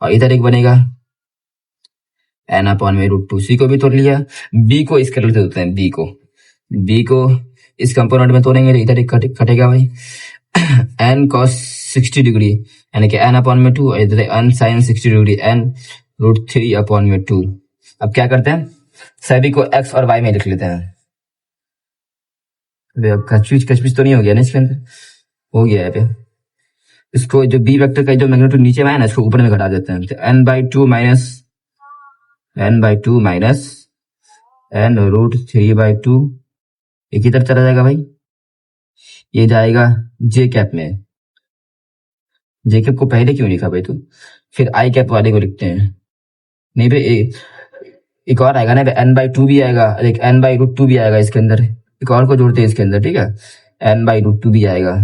Speaker 1: और इधर एक बनेगा n अपॉन में √2, c को भी तोड़ लिया। b को इस कलर से तोड़ते हैं, b को इस कंपोनेंट में तोड़ेंगे तो इधर एक कटेगा भाई, n cos 60 डिग्री यानी कि n अपॉन में 2, और इधर n sin 60 degree n √3 upon में 2। अब क्या करते हैं, सभी को x और y में लिख लेते हैं। कचपिच तो नहीं हो गया ना इसके अंदर? हो गया है पे। इसको जो बी वेक्टर का जो मैग्नीट्यूड नीचे में है ना, इसको ऊपर में घटा देते हैं, तो n/2 माइनस n √3/2 ये किधर चला जाएगा भाई? ये जाएगा जे कैप में। जे कैप को पहले क्यों लिखा भाई तू? फिर आई कैप वाले को लिखते हैं। नहीं भाई एक और आएगा ना, n/2 भी आएगा, एक n/√2 भी आएगा इसके अंदर, एक और को जोड़ते हैं इसके अंदर, ठीक है? n/√2 भी आएगा,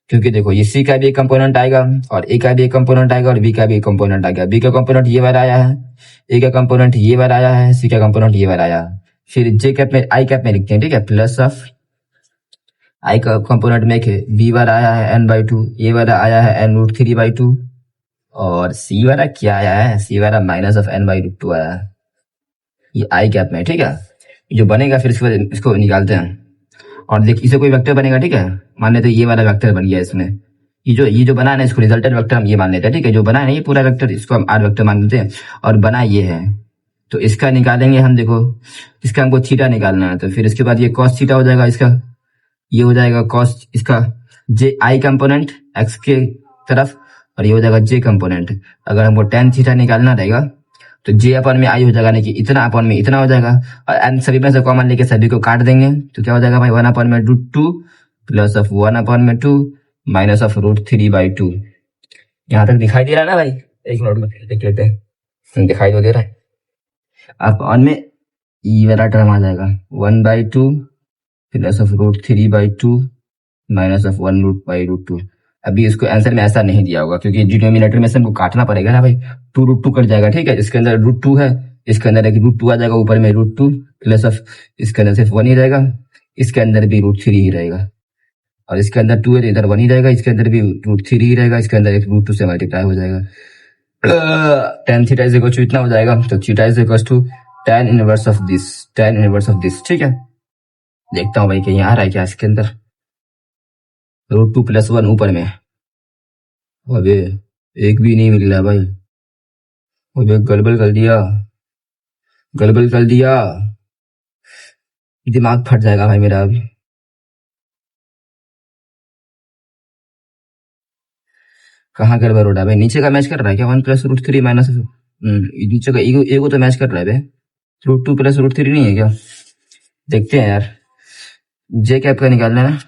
Speaker 1: क्योंकि देखो ये सी का भी एक कंपोनेंट आएगा और ए का भी एक कंपोनेंट आएगा और बी का भी एक कंपोनेंट आएगा। बी का कंपोनेंट ये बार आया है, ए का कंपोनेंट ये बार आया है, सी का कंपोनेंट ये बार आया है। फिर जे कैप में आई कैप में लिखते हैं, ठीक है, प्लस ऑफ आई का कंपोनेंट में बी वाला आया है n/2, ए वाला आया है n√3/2 और सी वाला क्या आया है, सी वाला माइनस ऑफ n/√2 आया है। ये आई कैप में, ठीक है। जो बनेगा फिर इसको निकालते हैं और देख इसे कोई वेक्टर बनेगा, ठीक है। मान लेते ये वाला वेक्टर बन गया इसमें, ये जो बना है ना इसको रिजल्टेंट वेक्टर हम ये मान लेते हैं, ठीक है। जो बना है ना ये पूरा वेक्टर इसको हम आर वेक्टर मान लेते हैं और बना ये है, तो इसका निकालेंगे हम। देखो इसका हमको थीटा निकालना है, तो फिर इसके बाद ये कॉस थीटा हो जाएगा इसका, ये हो जाएगा कॉस इसका जे आई कंपोनेंट एक्स के तरफ और ये हो जाएगा जे कंपोनेंट। अगर हमको टेन थीटा निकालना रहेगा तो जे अपन में आई हो जाएगा, नहीं कि इतना अपन में इतना हो जाएगा और एन सभी में से कॉमन लेके सभी को काट देंगे, तो क्या हो जाएगा भाई 1/√2 प्लस ऑफ 1/2 माइनस ऑफ √3/2। यहाँ तक दिखाई दे रहा है ना भाई? एक मिनट में देख लेते हैं, दिखाई तो दे रहा है। अपन में ई वाला टर्म आ जाएगा 1/2 प्लस ऑफ √3/2 माइनस ऑफ 1/√2। अभी इसको आंसर में ऐसा नहीं दिया होगा क्योंकि डिनोमिनेटर में से हमको काटना पड़ेगा ना भाई, 2√2 कट जाएगा, ठीक है। इसके अंदर √2 है, इसके अंदर एक √2 आ जाएगा, ऊपर में √2 प्लस ऑफ इसके अंदर सिर्फ 1 ही रहेगा, इसके अंदर भी √3 ही रहेगा और इसके अंदर 2 है तो इधर 1 ही रहेगा, इसके अंदर भी √3 ही रहेगा, इसके अंदर एक √2 से मल्टीप्लाई हो जाएगा। tan theta is equal to इतना हो जाएगा, तो theta is equal to tan inverse of this, ठीक है। देखता हूँ भाई कहीं आ रहा है क्या इसके अंदर, √2 + 1 ऊपर में। अबे एक भी नहीं मिल रहा भाई, अबे गड़बड़ कर दिया, दिमाग फट जाएगा भाई मेरा अभी। कहाँ गड़बड़ हो रहा है भाई? नीचे का मैच कर रहा है क्या? 1 + √3 माइनस नीचे का एगो तो मैच कर रहा है भाई, √2 + √3 नहीं है क्या? देखते हैं यार, जे कैप का निकालना है ना,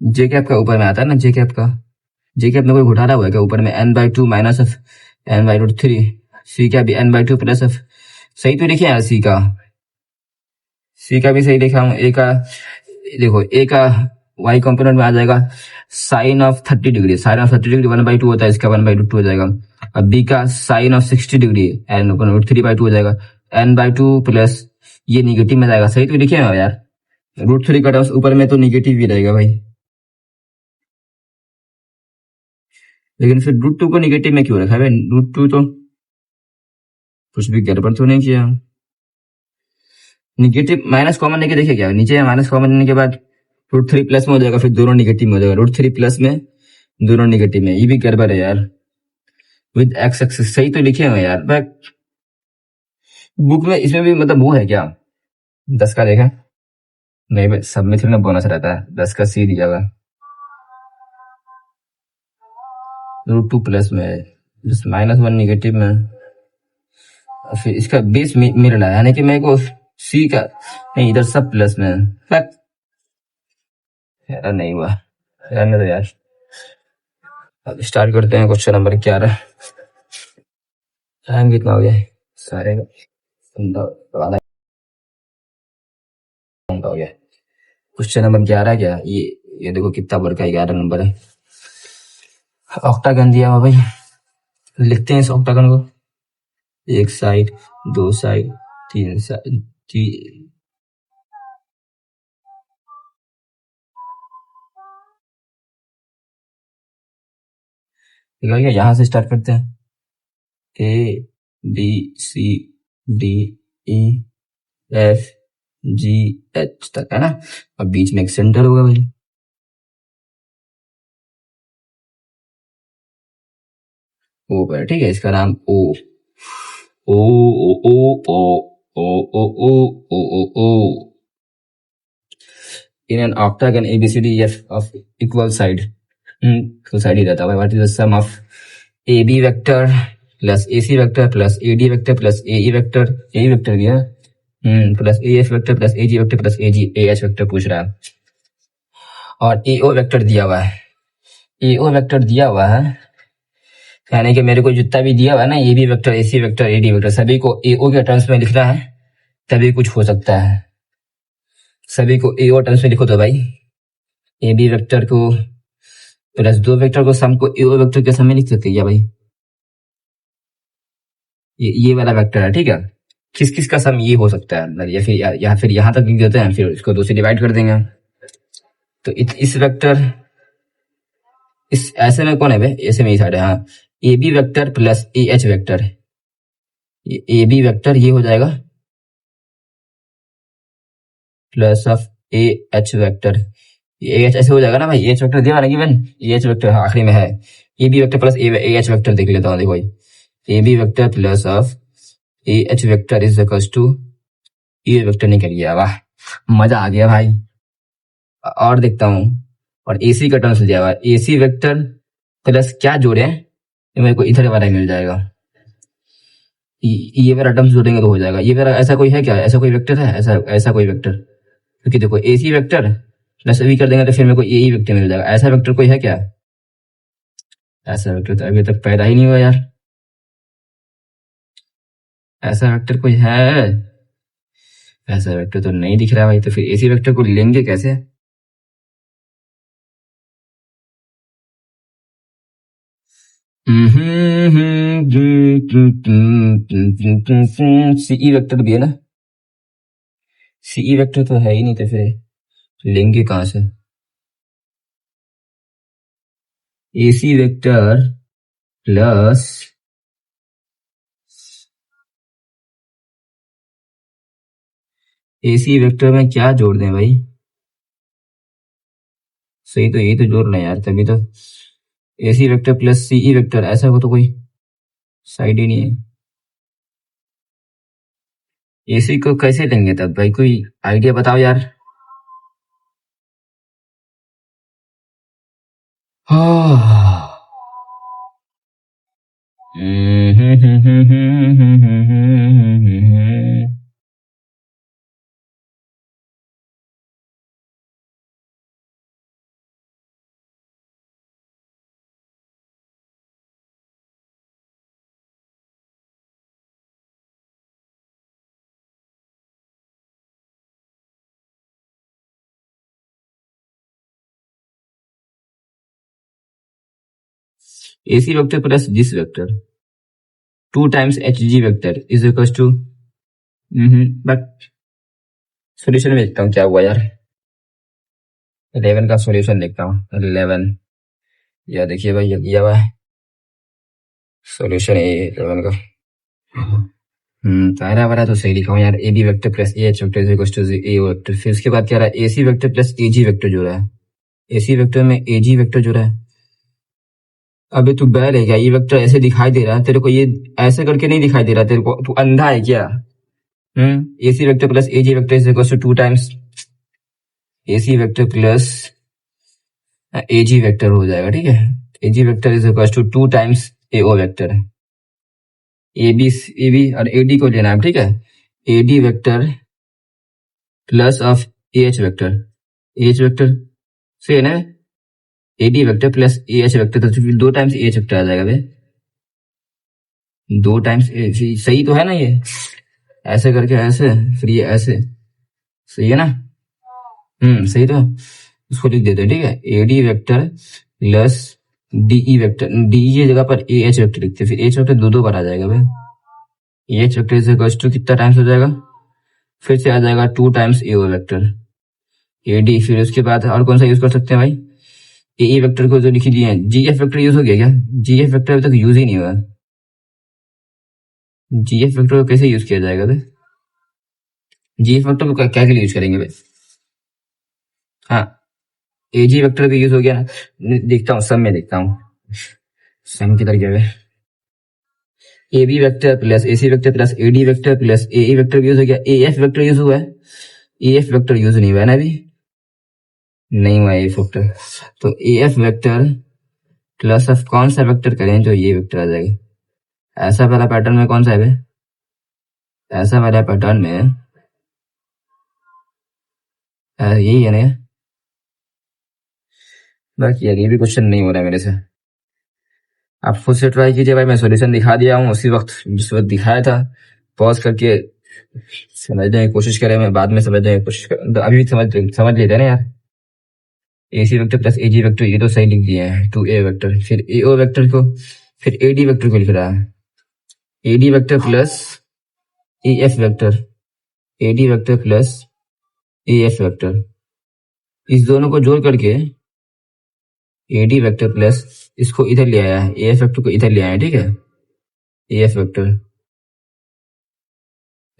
Speaker 1: जे कैप का ऊपर में आता है ना, जे कैप में कोई घुटाला हुआ है क्या? ऊपर में n/2 माइनस ऑफ n/√3, सी का भी n/2 प्लस ऑफ, सही तो लिखे यार, सी का भी सही लिखा हूँ। ए का देखो, ए का y कंपोनेंट में आ जाएगा साइन ऑफ 30 डिग्री, 1/2 होता है, इसका 1/2 हो जाएगा। अब बी का साइन ऑफ 60 डिग्री n/√3/2 हो जाएगा, n/2 प्लस ये निगेटिव में जाएगा, सही तो लिखे ना यार, √3 का टर्म्स ऊपर में तो निगेटिव ही रहेगा भाई। लेकिन फिर √2 को निगेटिव में क्यों रखा है? √2 तो कुछ भी गड़बड़ तो नहीं किया। निगेटिव माइनस कॉमन लेके देखिए क्या नीचे माइनस कॉमन लेने के बाद √3 प्लस में हो जाएगा, फिर दोनों निगेटिव में हो जाएगा, √3 प्लस में दोनों निगेटिव में, ये भी गड़बड़ है यार। विद एक्स एक्सिस सही तो लिखे हुए यार, बुक में इसमें भी मतलब वो है क्या 10 का देखा नहीं भाई, सब में थोड़ा बोनस रहता है, 10 का सी दिया हुआ √2 प्लस में -1 निगेटिव में, और फिर इसका बेस मिल रहा है, यानी कि मेरे को सी का नहीं, इधर सब प्लस में यार, नहीं हुआ रहने दो यार। अब स्टार्ट करते हैं क्वेश्चन नंबर 11। टाइम कितना हो गया सारे हो गया। क्वेश्चन नंबर 11 क्या, ये देखो कितना बड़ा 11 नंबर है। ऑक्टागन दिया हुआ भाई, लिखते हैं इस ऑक्टागन को, एक साइड, दो साइड, तीन साइड, यहां से स्टार्ट करते हैं, A B C D E F G H तक है ना, अब बीच में एक सेंटर होगा भाई, ओ पर, ठीक है, इसका नाम O O O O O O O O O O O in an octagon ABCDEF of equal side, equal side ही रहता है। What is the sum of AB vector plus AC vector plus AD vector plus AE vector, AE vector दिया plus AF vector plus AG vector plus AH vector पूछ रहा है, और AO vector दिया हुआ है, AO vector दिया हुआ है, यानी कि मेरे को जितना भी दिया हुआ है ना, AB vector, AC vector, AD vector, सभी को AO के टर्म्स में लिखना है, तभी कुछ हो सकता है। सभी को AO टर्म्स में लिखो तो भाई, AB वेक्टर को प्लस 2 वेक्टर को सम को AO वेक्टर के समय लिख सकते हैं क्या भाई? ये वाला वेक्टर है, ठीक है, किस किस का सम ये हो सकता है, मतलब या फिर यहाँ तक लिख देते हैं, फिर इसको 2 से डिवाइड कर देंगे। तो इस वेक्टर, इस ऐसे में कौन है भाई, ऐसे में ही साइड है, हाँ, A B vector plus A H vector, A B vector ये हो जाएगा plus of A H vector, A H ऐसे हो जाएगा ना भाई, ए एच वेक्टर दिया ना गिवन, ए एच वेक्टर आखिरी में है, A B vector plus A H vector देख लेता हूँ, देखो भाई, A B vector plus of A H vector is equals to, ये वेक्टर निकल गया, वाह मजा आ गया भाई। और देखता हूँ, और एसी का टर्म्स दिया हुआ है, एसी वेक्टर प्लस क्या जोड़े, मेरे को इधर वाला मिल जाएगा, ये वाला टर्म्स जोड़ेंगे तो हो जाएगा, ये वाला ऐसा कोई है क्या, ऐसा कोई वेक्टर है, ऐसा कोई वेक्टर, क्योंकि देखो एसी वेक्टर प्लस अभी कर देंगे तो फिर मेरे को यही वेक्टर मिल जाएगा, ऐसा वेक्टर कोई है क्या, ऐसा वेक्टर तो अभी तक पैदा ही नहीं हुआ यार, ऐसा वेक्टर कोई है, ऐसा वेक्टर तो नहीं दिख रहा भाई, तो फिर एसी वेक्टर को लेंगे कैसे, सीई वेक्टर भी है ना, सीई वेक्टर तो है ही नहीं, तो फिर लेंगे कहां से, AC vector plus AC vector में क्या जोड़ दें भाई, सही तो यही तो जोड़ रहे हैं यार, तभी तो AC vector plus CE vector, ऐसा हो तो कोई साइड ही नहीं है, एसी को कैसे लेंगे तब भाई, कोई आइडिया बताओ यार। AC vector plus this vector 2 times hg vector is equal to, but solution में देखता हूँ क्या हुआ यार, 11 का सॉल्यूशन देखता हूँ, 11 या देखिए भाई ये दिया हुआ है सॉल्यूशन, ए 11 का, पहला वाला तो सही लिखा हूँ यार, A B vector plus A H vector is equal to A vector, फिर उसके बाद क्या रहा है, AC vector plus A G vector जो रहा है, एसी वेक्टर में ए जी वेक्टर जो रहा है, अबे तू बैल है क्या, ये वेक्टर ऐसे दिखाई दे रहा है तेरे को, ये ऐसे करके नहीं दिखाई दे रहा तेरे को, तू अंधा है क्या, AC vector plus A G vector is equal to 2 times AC vector plus A G vector हो जाएगा, ठीक है, A G vector is equal to 2 times A O vector, A B और ए डी को लेना है, ठीक है, A D vector plus of A H vector, A H vector सही है ना, A D vector plus A H vector, तो फिर 2 times ए एच वेक्टर आ जाएगा भाई, 2 times सही तो है ना ये, ऐसे करके ऐसे, फिर ये ऐसे, सही है ना, सही तो, उसको लिख देते हैं, ठीक है, A D vector plus DE vector, D की जगह पर ए एच वेक्टर लिखते हैं, फिर एच वेक्टर दो बार आ जाएगा भाई, A H vector is equal to कितना टाइम्स हो जाएगा, फिर से आ जाएगा 2 times A O vector, A D, फिर उसके बाद और कौन सा यूज कर सकते हैं भाई, ए वेक्टर को जो लिख दिए हैं, जी एफ वेक्टर यूज हो गया क्या, जी एफ वेक्टर अभी तक यूज ही नहीं हुआ, जी एफ वेक्टर को कैसे यूज किया जाएगा भाई, जी एफ वेक्टर को क्या के लिए यूज करेंगे भाई, हाँ ए जी वेक्टर का यूज हो गया ना, देखता हूँ सब में देखता हूँ, सम किधर गया है, A B vector plus A C vector plus A D vector plus A vector use हो गया, ए एफ वेक्टर यूज हुआ है, ए एफ वेक्टर यूज नहीं हुआ है ना अभी, नहीं हुआ ए वेक्टर, तो A F vector plus of कौन सा वेक्टर करें जो ये वेक्टर आ जाएगा, ऐसा वाला पैटर्न में कौन सा है, ऐसा वाला पैटर्न में यही है ना, बाकी यार ये भी क्वेश्चन नहीं हो रहा है मेरे से, आप खुद से ट्राई कीजिए भाई, मैं सॉल्यूशन दिखा दिया हूँ उसी वक्त जिस वक्त दिखाया था, पॉज करके समझने की कोशिश करें, मैं बाद में समझने की कोशिश कर, तो अभी भी समझ लेते हैं ना यार, AC vector plus A G vector ये तो सही लिख दिए हैं, 2 ए वेक्टर, फिर ए ओ वेक्टर को, फिर ए डी वेक्टर को लिख रहा है, A D vector plus A F vector, A D vector plus A F vector, इस दोनों को जोड़ करके ए डी वेक्टर प्लस इसको इधर ले आया है, ए एफ वेक्टर को इधर ले आया है, ठीक है। ए एफ वेक्टर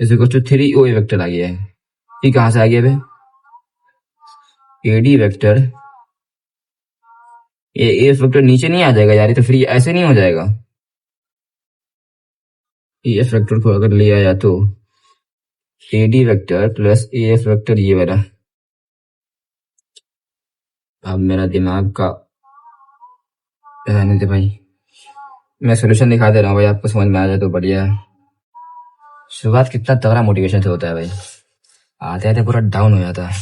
Speaker 1: इसे कुछ 3 ओ ए वेक्टर आ गया है। ये कहाँ से आ गया भाई? ए D vector, A F vector नीचे नहीं आ जाएगा यार, ये तो फिर ऐसे नहीं हो जाएगा। ए एफ वेक्टर को अगर ले आया तो ए D vector plus A F vector, ये वाला। अब मेरा दिमाग का रहने दे भाई, मैं सोल्यूशन दिखा दे रहा हूँ भाई, आपको समझ में आ जाए तो बढ़िया है। शुरुआत कितना तगड़ा मोटिवेशन से होता है भाई, आते आते पूरा डाउन हो जाता है।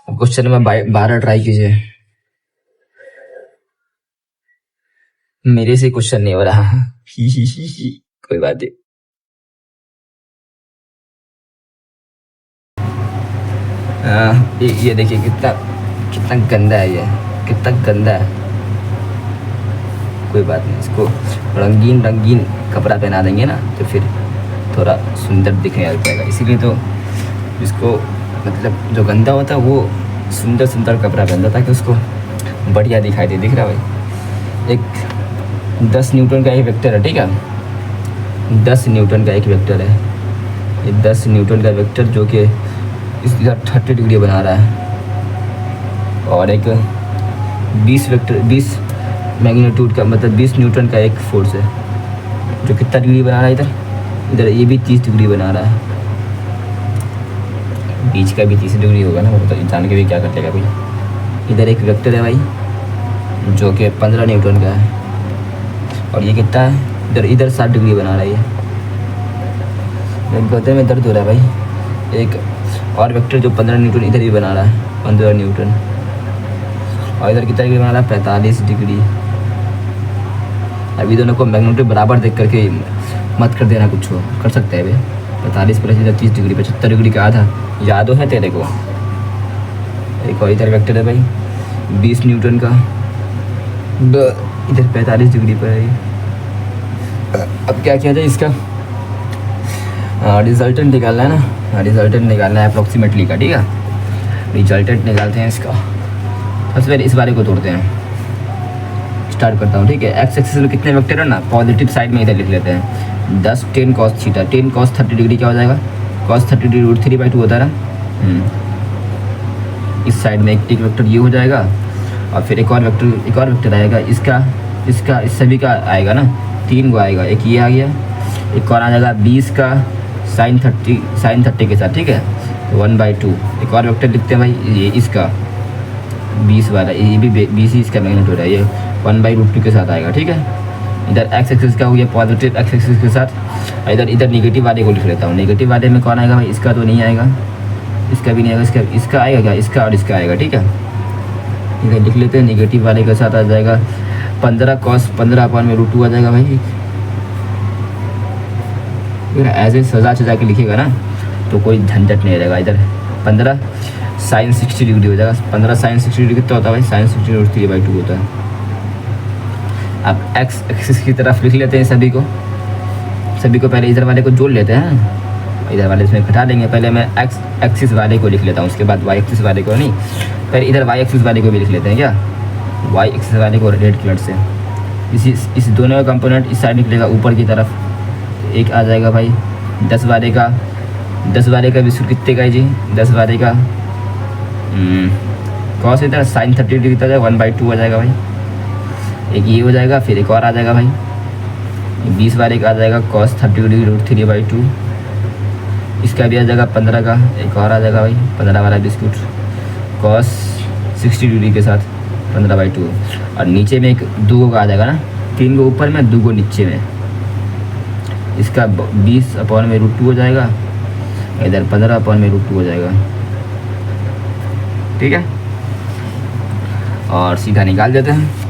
Speaker 1: अब क्वेश्चन में 12 ट्राई कीजिए, मेरे से क्वेश्चन नहीं हो रहा। कोई बात नहीं। ये देखिए कितना कितना गंदा है, ये कितना गंदा है। कोई बात नहीं, इसको रंगीन रंगीन कपड़ा पहना देंगे ना तो फिर थोड़ा सुंदर दिखने लग जाएगा। इसीलिए तो इसको मतलब जो गंदा होता है वो सुंदर सुंदर कपड़ा पहनता ताकि उसको बढ़िया दिखाई दे। दिख रहा है भाई, एक 10 न्यूटन का एक वेक्टर है, ठीक है। 10 न्यूटन का एक वेक्टर है, ये 10 न्यूटन का वेक्टर जो कि इस इधर 30 डिग्री बना रहा है, और एक 20 मैग्नीट्यूड का मतलब 20 न्यूटन का एक फोर्स है जो कितना डिग्री बना रहा है इधर। इधर ये भी 30 डिग्री बना रहा है, बीच का भी 30 डिग्री होगा ना, वो तो इंसान के भी क्या कर लेगा भाई। इधर एक वेक्टर है भाई जो कि 15 न्यूटन का है, और ये कितना है इधर, इधर 60 डिग्री बना रहा है। ये गद्दे में दर्द हो रहा है भाई। एक और वेक्टर जो 15 न्यूटन इधर भी बना रहा है, 15 न्यूटन, और इधर कितना डिग्री बना रहा है, 45 डिग्री। अभी दोनों को मैग्नीट्यूड बराबर देख करके मत कर देना, कुछ हो कर सकते हैं भाई। 45 प्लस इधर 30 डिग्री, 75 डिग्री का आधा, याद है तेरे को। एक और इधर वेक्टर है भाई 20 न्यूटन का, इधर 45 डिग्री पर है। अब क्या किया जाए, इसका रिजल्टेंट निकालना है ना, रिजल्टेंट निकालना है अप्रोक्सीमेटली का, ठीक है। रिजल्टेंट निकालते हैं इसका। सबसे पहले इस बारे को तोड़ते हैं, स्टार्ट करता हूँ, ठीक है। एक्स एक्सिस में कितने वेक्टर है ना, पॉजिटिव साइड में इधर लिख लेते हैं। 10 10 cos थीटा, 10 cos 30 डिग्री क्या हो जाएगा, cos 30 डिग्री √3/2 होता है ना। इस साइड में एक वेक्टर ये हो जाएगा, और फिर एक और वेक्टर आएगा, इसका इस सभी का आएगा ना, 3 को आएगा। एक ये आ गया, एक और आ जाएगा 20 का sin 30 के साथ, ठीक है, 1/2। एक और वेक्टर लिखते हैं भाई, ये इसका 20 वाला, ये भी 20 ही इसका मैग्नीट्यूड है, ये 1/√2 के साथ आएगा, ठीक है। इधर एक्स एक्सिस का हो गया पॉजिटिव एक्स एक्सिस के साथ, इधर नेगेटिव वाले को लिख लेता हूँ। नेगेटिव वाले में कौन आएगा भाई, इसका तो नहीं आएगा, इसका भी नहीं आएगा, इसका आएगा क्या, इसका और इसका आएगा, ठीक है। इधर लिख लेते हैं, नेगेटिव वाले के साथ आ जाएगा 15 cos 15/√2 आ जाएगा भाई। ऐसे सजा के लिखेगा ना तो कोई झंझट नहीं रहेगा। इधर 15 sin 60 डिग्री हो जाएगा, 15 sin 60 डिग्री कितना होता है भाई, sin 60 √3/2 होता है। अब एक्स एक्सिस की तरफ लिख लेते हैं सभी को पहले इधर वाले को जोड़ लेते हैं, इधर वाले इसमें घटा देंगे। पहले मैं एक्स एक्सिस वाले को लिख लेता हूँ, उसके बाद वाई एक्सिस वाले को नहीं, पहले इधर वाई एक्सिस वाले को भी लिख लेते हैं क्या, वाई एक्सिस वाले को रेड कलर से। इस दोनों का कंपोनेंट इस साइड निकलेगा ऊपर की तरफ। एक आ जाएगा भाई 10 वाले का विस्कुट कितने का है जी, 10 वाले का कॉस इधर sin 30 डिग्री तक 1/2 आ जाएगा भाई। एक ये हो जाएगा, फिर एक और आ जाएगा भाई 20 वाले का आ जाएगा cos 30 डिग्री √3/2। इसका भी आ जाएगा 15 का, एक और आ जाएगा भाई 15 वाला बिस्कुट cos 60 डिग्री के साथ 15/2। और नीचे में एक 2 का आ जाएगा ना, 3 को ऊपर में 2 को नीचे में, इसका 20/√2 हो जाएगा, इधर 15/√2 हो जाएगा, ठीक है। और सीधा निकाल देते हैं।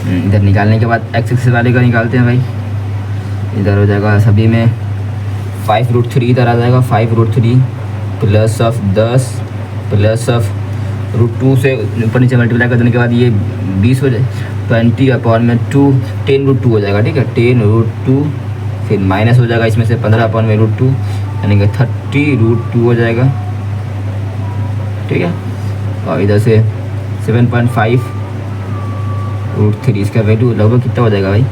Speaker 1: इधर निकालने के बाद एक्स एक्सिस वाले का निकालते हैं भाई। इधर हो जाएगा सभी में 5√3, इधर आ जाएगा 5√3 प्लस ऑफ 10 प्लस ऑफ √2 से ऊपर नीचे मल्टीप्लाई कर देने के बाद ये 20 हो जाए 20/2 10 √2 हो जाएगा, ठीक है। 10 √2 फिर माइनस हो जाएगा इसमें से 15/√2 यानी कि 30√2 हो जाएगा, ठीक है। और इधर से 7.5√3 इसका वैल्यू लगभग कितना हो जाएगा भाई,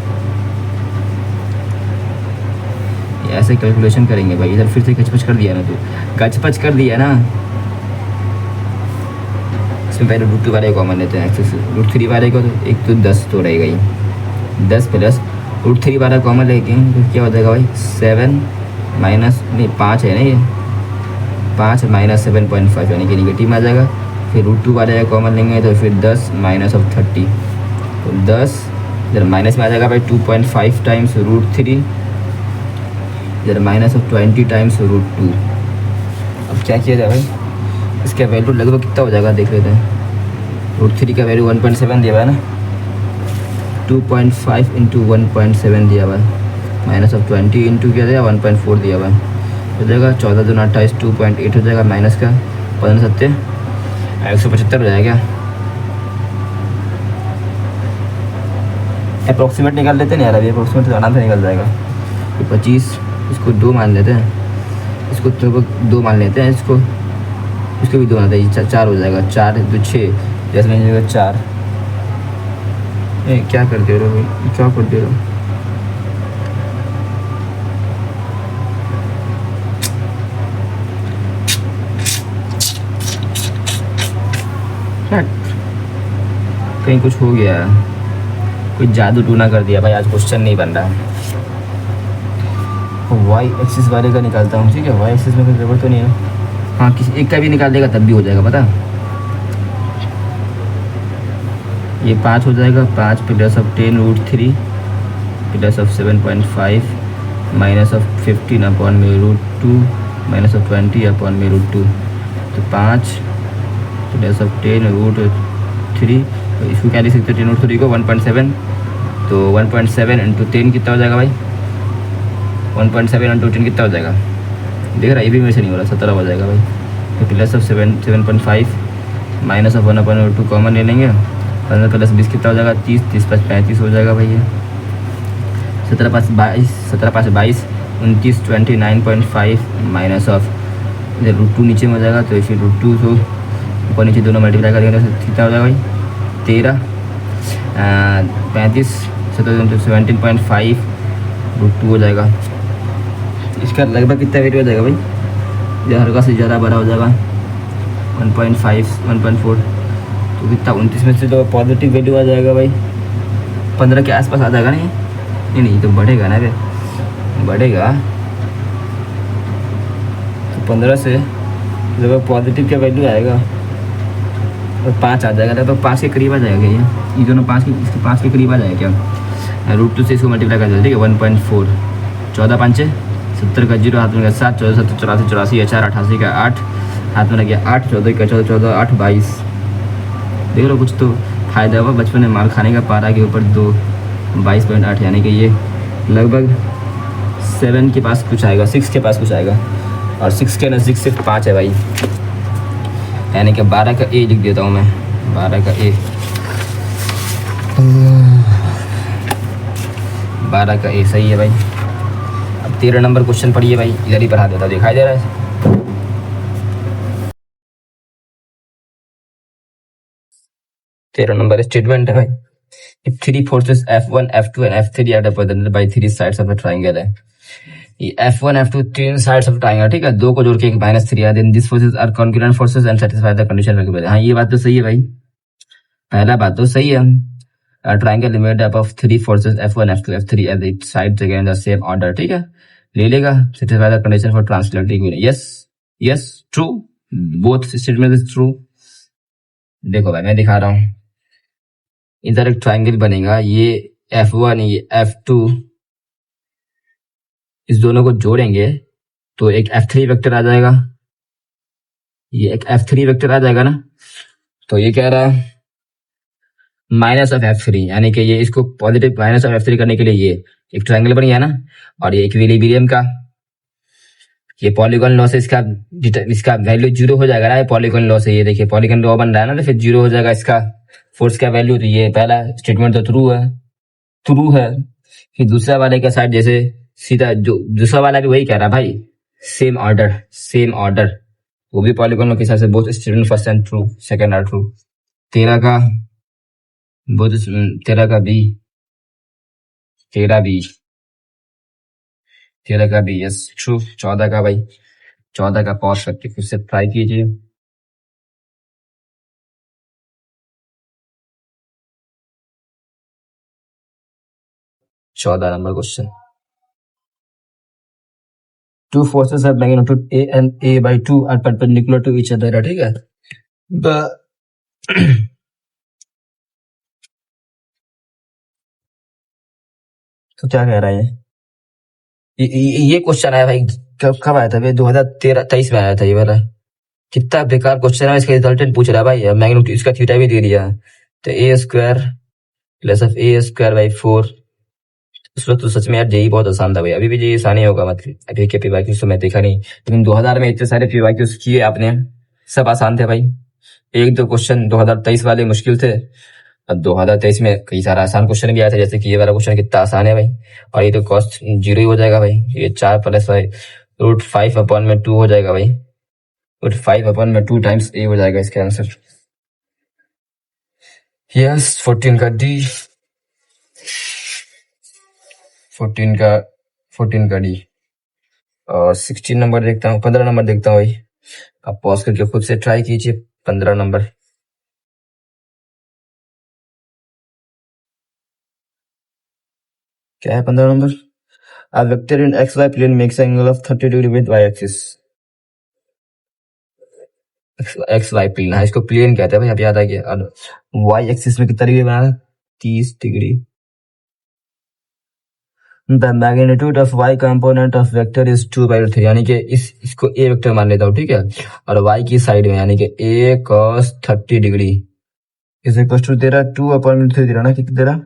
Speaker 1: ऐसे कैलकुलेशन करेंगे भाई। इधर फिर से गचपच कर दिया ना, तो गचपच कर दिया ना। इसमें पहले √2 वाले को कॉमन लेते हैं, एक्सेस √3 वाले को, तो एक तो 10 तो रहेगा ही, 10 प्लस √3 वाला कॉमन लेके तो क्या हो जाएगा भाई, 7 माइनस नहीं 5 है ना, ये 5 माइनस 7.5 यानी कि निगेटिव आ जाएगा। फिर √2 वाले का कॉमन लेंगे तो फिर 10 माइनस ऑफ 30, तो 10 इधर माइनस में आ जाएगा भाई 2.5 टाइम्स √3, इधर माइनस ऑफ 20 टाइम्स √2। अब क्या किया जाए भाई, इसका वैल्यू लगभग कितना हो जाएगा देख लेते हैं। √3 का वैल्यू 1.7 दिया हुआ है ना, 2.5 इंटू 1.7 दिया हुआ है, माइनस ऑफ 20 इंटू क्या दिया 1.4 दिया हुआ है, हो जाएगा 14 दूना 28, 2.8 हो जाएगा, माइनस का 15 7 175 हो जाएगा। अप्रोक्सीमेट निकाल लेते हैं यार, अभी अप्रोक्सीमेट तो आराम से निकल जाएगा। 25 इसको 2 मान लेते हैं, इसको तो 2 मान लेते हैं, इसको भी 2 मानते हैं, 4 हो जाएगा, 4 2 6 जैसे में जाएगा 4। क्या कर दे रहे हो भाई, क्या कर दे रहे हो, कहीं कुछ हो गया, कोई जादू टूना कर दिया भाई, आज क्वेश्चन नहीं बन रहा है। वाई एक्सिस वाले का निकालता हूँ, ठीक है। वाई एक्सिस में कोई गड़बड़ तो नहीं है, हाँ किसी एक का भी निकाल देगा तब भी हो जाएगा, पता। ये 5 हो जाएगा, 5 plus of 10√3 plus of 7.5 minus of 15/√2 minus of 20/√2, तो 5 प्लस ऑफ 10√3, तो इसको क्या लिख सकते हैं 10√3 को 1.7, तो 1.7 इंटू 10 कितना हो जाएगा भाई, 1.7 इंटू 10 कितना हो जाएगा, देख रहा है, ये भी मेरे से नहीं हो रहा, 17 हो जाएगा भाई। तो plus of 7.5 minus of 1/√2 common ले लेंगे, 15 प्लस 20 कितना हो जाएगा 30, 30 + 35 हो जाएगा भाई। ये 17 + 22, 17 + 22 29, 29.5 माइनस ऑफ इधर √2 नीचे में हो जाएगा, तो फिर √2 तो ऊपर नीचे दोनों मल्टीप्लाई करेंगे तो कितना हो जाएगा भाई 13, 35 17.5 √2 हो जाएगा। इसका लगभग कितना वेट हो जाएगा भाई, ये हल्का से ज़्यादा बड़ा हो जाएगा 1.5 1.4, तो कितना 29 में से तो पॉजिटिव वैल्यू आ जाएगा भाई, 15 के आसपास आ जाएगा। नहीं तो बढ़ेगा ना, फिर बढ़ेगा तो 15 से लगभग पॉजिटिव क्या वैल्यू आएगा, और 5 आ जाएगा, लगभग 5 के करीब आ जाएगा। ये दोनों 5 के, इसके 5 के करीब आ जाएगा क्या, √2 से इसको मल्टीप्लाई कर देते, ठीक है। 1.4, 14 5 70 का 0 हाथ में गया 7, 14 7 84 84 या 4 88 का 8 हाथ में लग गया 8, 14 का 14 14 8 22। देख लो कुछ तो फायदा हुआ, बचपन में मार खाने का, पारा के ऊपर 2 22.8 यानी कि ये लगभग 7 के पास कुछ आएगा, 6 के पास कुछ आएगा, और 6 के नज़दीक सिर्फ 5 है भाई, यानी कि 12 का ए लिख देता हूँ मैं, 12 का ए, 12 का ए सही है भाई। अब 13 नंबर क्वेश्चन पढ़िए भाई, इधर ही पढ़ा देता, दिखाई दे रहा है। 13 नंबर स्टेटमेंट है भाई, if 3 forces F1 F2 and F3 are represented by 3 sides of a triangle है, ये F1 F2 3 sides of triangle, ठीक है, 2 को जोड़ के एक -3 है, then these forces are concurrent forces and satisfy the condition given। हाँ ये बात तो सही है भाई, पहला बात तो सही है। A triangle made up of 3 forces F1 F2 F3 at its sides again the same order, ठीक है, ले लेगा, satisfy the condition for translating given। yes true, both statements is true। देखो भाई मैं दिखा रहा हूँ, इधर एक ट्राइंगल बनेगा, ये F1 ये F2, इस दोनों को जोड़ेंगे तो एक F3 वेक्टर आ जाएगा, ये एक F3 वेक्टर आ जाएगा ना, तो ये कह रहा है माइनस ऑफ F3, यानी कि ये इसको पॉजिटिव माइनस ऑफ F3 करने के लिए ये एक ट्राइंगल बन गया ना, और ये इक्विलिब्रियम का ये पॉलीगॉन लॉ से इसका वैल्यू 0 हो जाएगा ना, पॉलीगॉन लॉ से, ये देखिए पॉलीगॉन लॉ बन रहा है ना, तो फिर 0 हो जाएगा इसका फोर्स का वैल्यू। तो ये पहला स्टेटमेंट तो ट्रू है। फिर दूसरा वाले का साइड जैसे सीधा जो दूसरा वाला भी वही कह रहा है भाई, सेम ऑर्डर, वो भी पॉलीगॉन के हिसाब से both student first and true second are true. 13 का बोथ 13 का बी, 13 बी, 13 का बी यस ट्रू। 14 का भाई, 14 का पॉज करके फिर से ट्राई कीजिए। चौदह नंबर question, two forces have magnitude A and A by 2 are perpendicular to each other, ठीक है। तो क्या कह रहा है ये क्वेश्चन आया भाई, कब आया था भाई? 2023 में आया था ये वाला। कितना बेकार क्वेश्चन है, इसका रिजल्टेंट पूछ रहा है भाई, मैग्नीट्यूड इसका थीटा भी दे दिया। तो A square plus of A square by 4। उस वक्त तो सच में यार जेई बहुत आसान था भाई, अभी भी जेई आसान ही होगा, मतलब अभी के पीवाईक्यूज तो मैं देखा नहीं, लेकिन 2000 में इतने सारे पीवाईक्यूज किए आपने, सब आसान थे भाई। एक दो क्वेश्चन 2023 वाले मुश्किल थे, अब 2023 में कई सारा आसान क्वेश्चन भी आया था, जैसे कि ये वाला क्वेश्चन कितना आसान है भाई। और ये तो कॉस्ट जीरो ही हो जाएगा भाई, ये 4 प्लस रूट 5 अपॉन में 2 हो जाएगा भाई, रूट 5 अपॉन में 2 टाइम्स ए हो जाएगा इसका आंसर। यस 14 का डी, 14 का डी। और 16 नंबर देखता हूँ, 15 नंबर देखता हूँ भाई, आप पॉज करके खुद से ट्राई कीजिए। 15 नंबर क्या है? 15 number, a vector in xy plane makes an angle of 30 degree with y axis। xy plane, हाँ इसको प्लेन कहते हैं भाई, अब याद आ गया। और y एक्सिस में कितना डिग्री बना है? 30 degree. The magnitude of y component of vector is 2/3, यानी कि इसको a वेक्टर मान लेता हूँ, ठीक है। और y की साइड में यानी कि a cos 30 degree is equal to दे रहा 2/3 दे रहा ना, कितना दे रहा?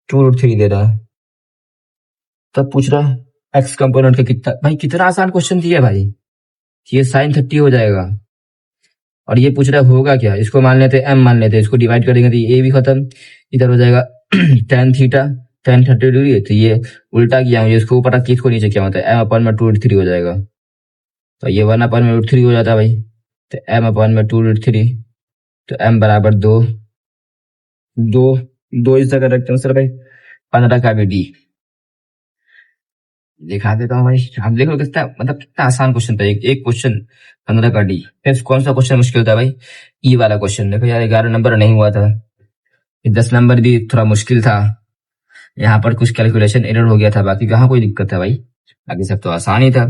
Speaker 1: 2√3 दे रहा। तब पूछ रहा x कंपोनेंट का कितना, भाई कितना आसान क्वेश्चन दिया भाई, ये साइन 30 हो जाएगा। और ये पूछ रहा होगा क्या, इसको मान लेते m मान लेते, इसको डिवाइड करेंगे तो ये भी खत्म, इधर हो जाएगा tan थीटा, tan 30 डिग्री, तो ये उल्टा किया हूँ, इसको ऊपर रख के इसको नीचे क्या होता है, m अपॉन में 2√3 हो जाएगा। तो ये 1 अपॉन में √3 हो जाता है भाई, तो m अपॉन में 2√3, तो m बराबर 2, 2 2 इस जगह करेक्ट आंसर भाई। 15 का भी डी दिखा देता हूँ भाई, आप देखो कितना मतलब कितना आसान क्वेश्चन था, एक क्वेश्चन 15 का डी। फिर कौन सा क्वेश्चन मुश्किल था भाई? ई वाला क्वेश्चन, देखो यार 11 नंबर नहीं हुआ था, 10 नंबर भी थोड़ा मुश्किल था, यहाँ पर कुछ कैलकुलेशन एरर हो गया था, बाकी कहाँ कोई दिक्कत था भाई, बाकी सब तो आसान ही था।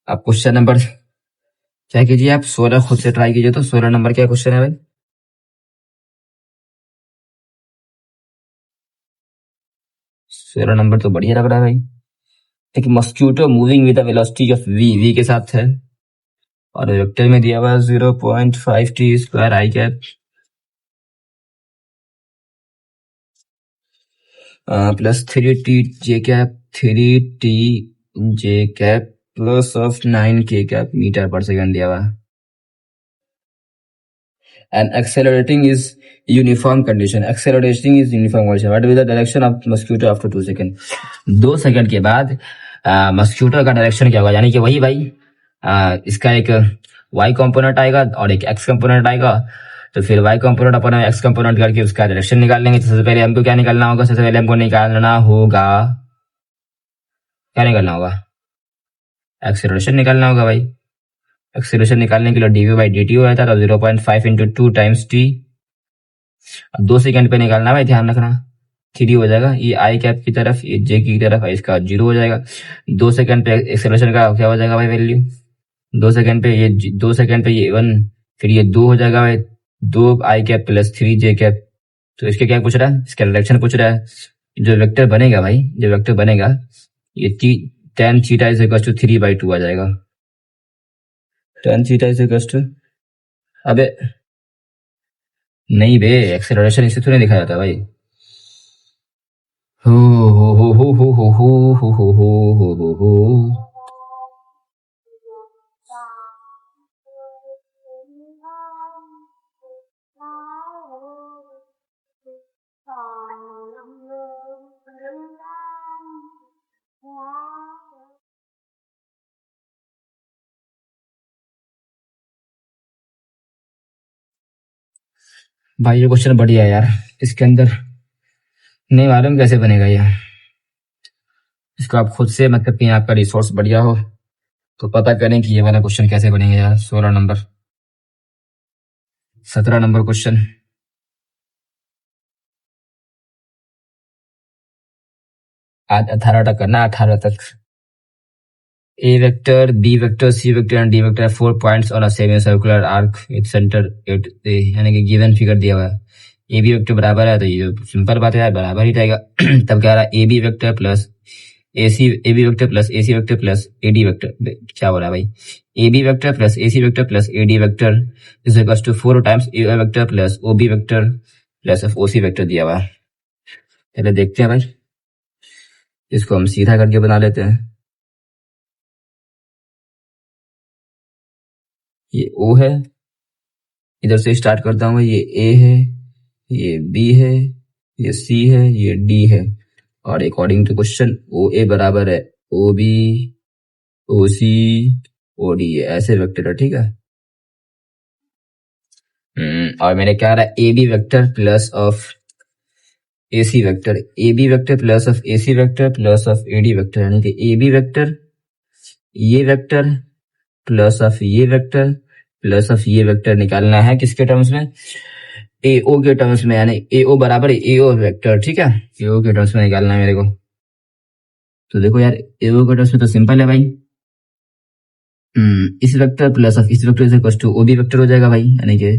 Speaker 1: अब क्वेश्चन नंबर क्या कीजिए आप, 16 खुद से ट्राई कीजिए। तो 16 नंबर क्या क्वेश्चन है भाई? 16 नंबर तो बढ़िया लग रहा है भाई। एक mosquito moving with velocity of v के साथ है, और वेक्टर में दिया हुआ 0.5 t square i cap plus 3 t j cap, 3 t j cap plus of 9 k cap metre पर सेकंड दिया हुआ। And accelerating is uniform condition, accelerating is uniform condition, what will be the direction of mosquito after 2 seconds? 2 second के बाद mosquito का direction क्या होगा, यानी कि वही भाई इसका एक y कंपोनेंट आएगा और एक x कंपोनेंट आएगा, तो फिर y कंपोनेंट अपन x कंपोनेंट करके उसका डायरेक्शन निकाल लेंगे। तो सबसे पहले हमको क्या निकालना होगा, सबसे पहले हमको निकालना होगा, क्या निकालना होगा? एक्सेलरेशन निकालना होगा भाई। एक्सेलरेशन निकालने के लिए dv बाई dt हो जाता है, तो 0.5 इंटू 2 टाइम्स टी। अब 2 सेकंड पे निकालना भाई, ध्यान रखना 3 हो जाएगा, ये आई कैप की तरफ, ये जे की तरफ, इसका 0 हो जाएगा। 2 सेकंड पे एक्सेलरेशन का क्या हो जाएगा भाई वैल्यू, 2 सेकंड पे ये 2 सेकंड पे ये 1, फिर ये 2 हो जाएगा भाई, 2 आई कैप प्लस 3 जे कैप। तो इसके क्या पूछ रहा है, इसका डायरेक्शन पूछ रहा है। जो वेक्टर बनेगा भाई, जो वेक्टर बनेगा ये tan theta is equal to 3/2 आ जाएगा। tan theta is equal to, अबे नहीं बे, एक्सेलरेशन इसे थोड़ी दिखाया जाता है भाई। हो हो हो हो हो हो हो हो हो हो हो। भाई ये क्वेश्चन बढ़िया है यार, इसके अंदर नहीं मालूम कैसे बनेगा ये। इसको आप खुद से मतलब कि आपका रिसोर्स बढ़िया हो तो पता करें कि ये वाला क्वेश्चन कैसे बनेगा यार। 16 नंबर, 17 नंबर क्वेश्चन। आज 18 तक करना, 18 तक। A vector, B vector, C vector and D vector have 4 points on a semicircular arc with center at A, यानी कि गिवन फिगर दिया हुआ है। ए बी वेक्टर बराबर है तो ये सिंपल बात है यार, बराबर ही रहेगा। तब क्या रहा, A B vector plus A B vector plus A C vector plus A D vector, क्या हो रहा है भाई, A B vector plus A C vector plus A D vector is equal to 4 times A vector plus O B vector plus O C vector दिया हुआ है। पहले देखते हैं भाई, इसको हम सीधा करके बना लेते हैं। ये O है, इधर से स्टार्ट करता हूँ, ये A है, ये B है, ये C है, ये D है, और अकॉर्डिंग टू क्वेश्चन OA बराबर है OB, OC, OD, ऐसे वेक्टर है, ठीक है। और मैंने क्या रहा, AB vector plus of AC vector, AB vector plus of AC vector plus of AD vector, यानी कि AB वेक्टर ये वेक्टर प्लस ऑफ ये वेक्टर प्लस ऑफ ये वेक्टर निकालना है किसके टर्म्स में, AO के टर्म्स में, यानी AO बराबर AO वेक्टर, ठीक है। AO के टर्म्स में निकालना है मेरे को। तो देखो यार, AO के टर्म्स में तो सिंपल है भाई, इस वेक्टर प्लस ऑफ इस vector is equal to OB vector हो जाएगा भाई, यानी कि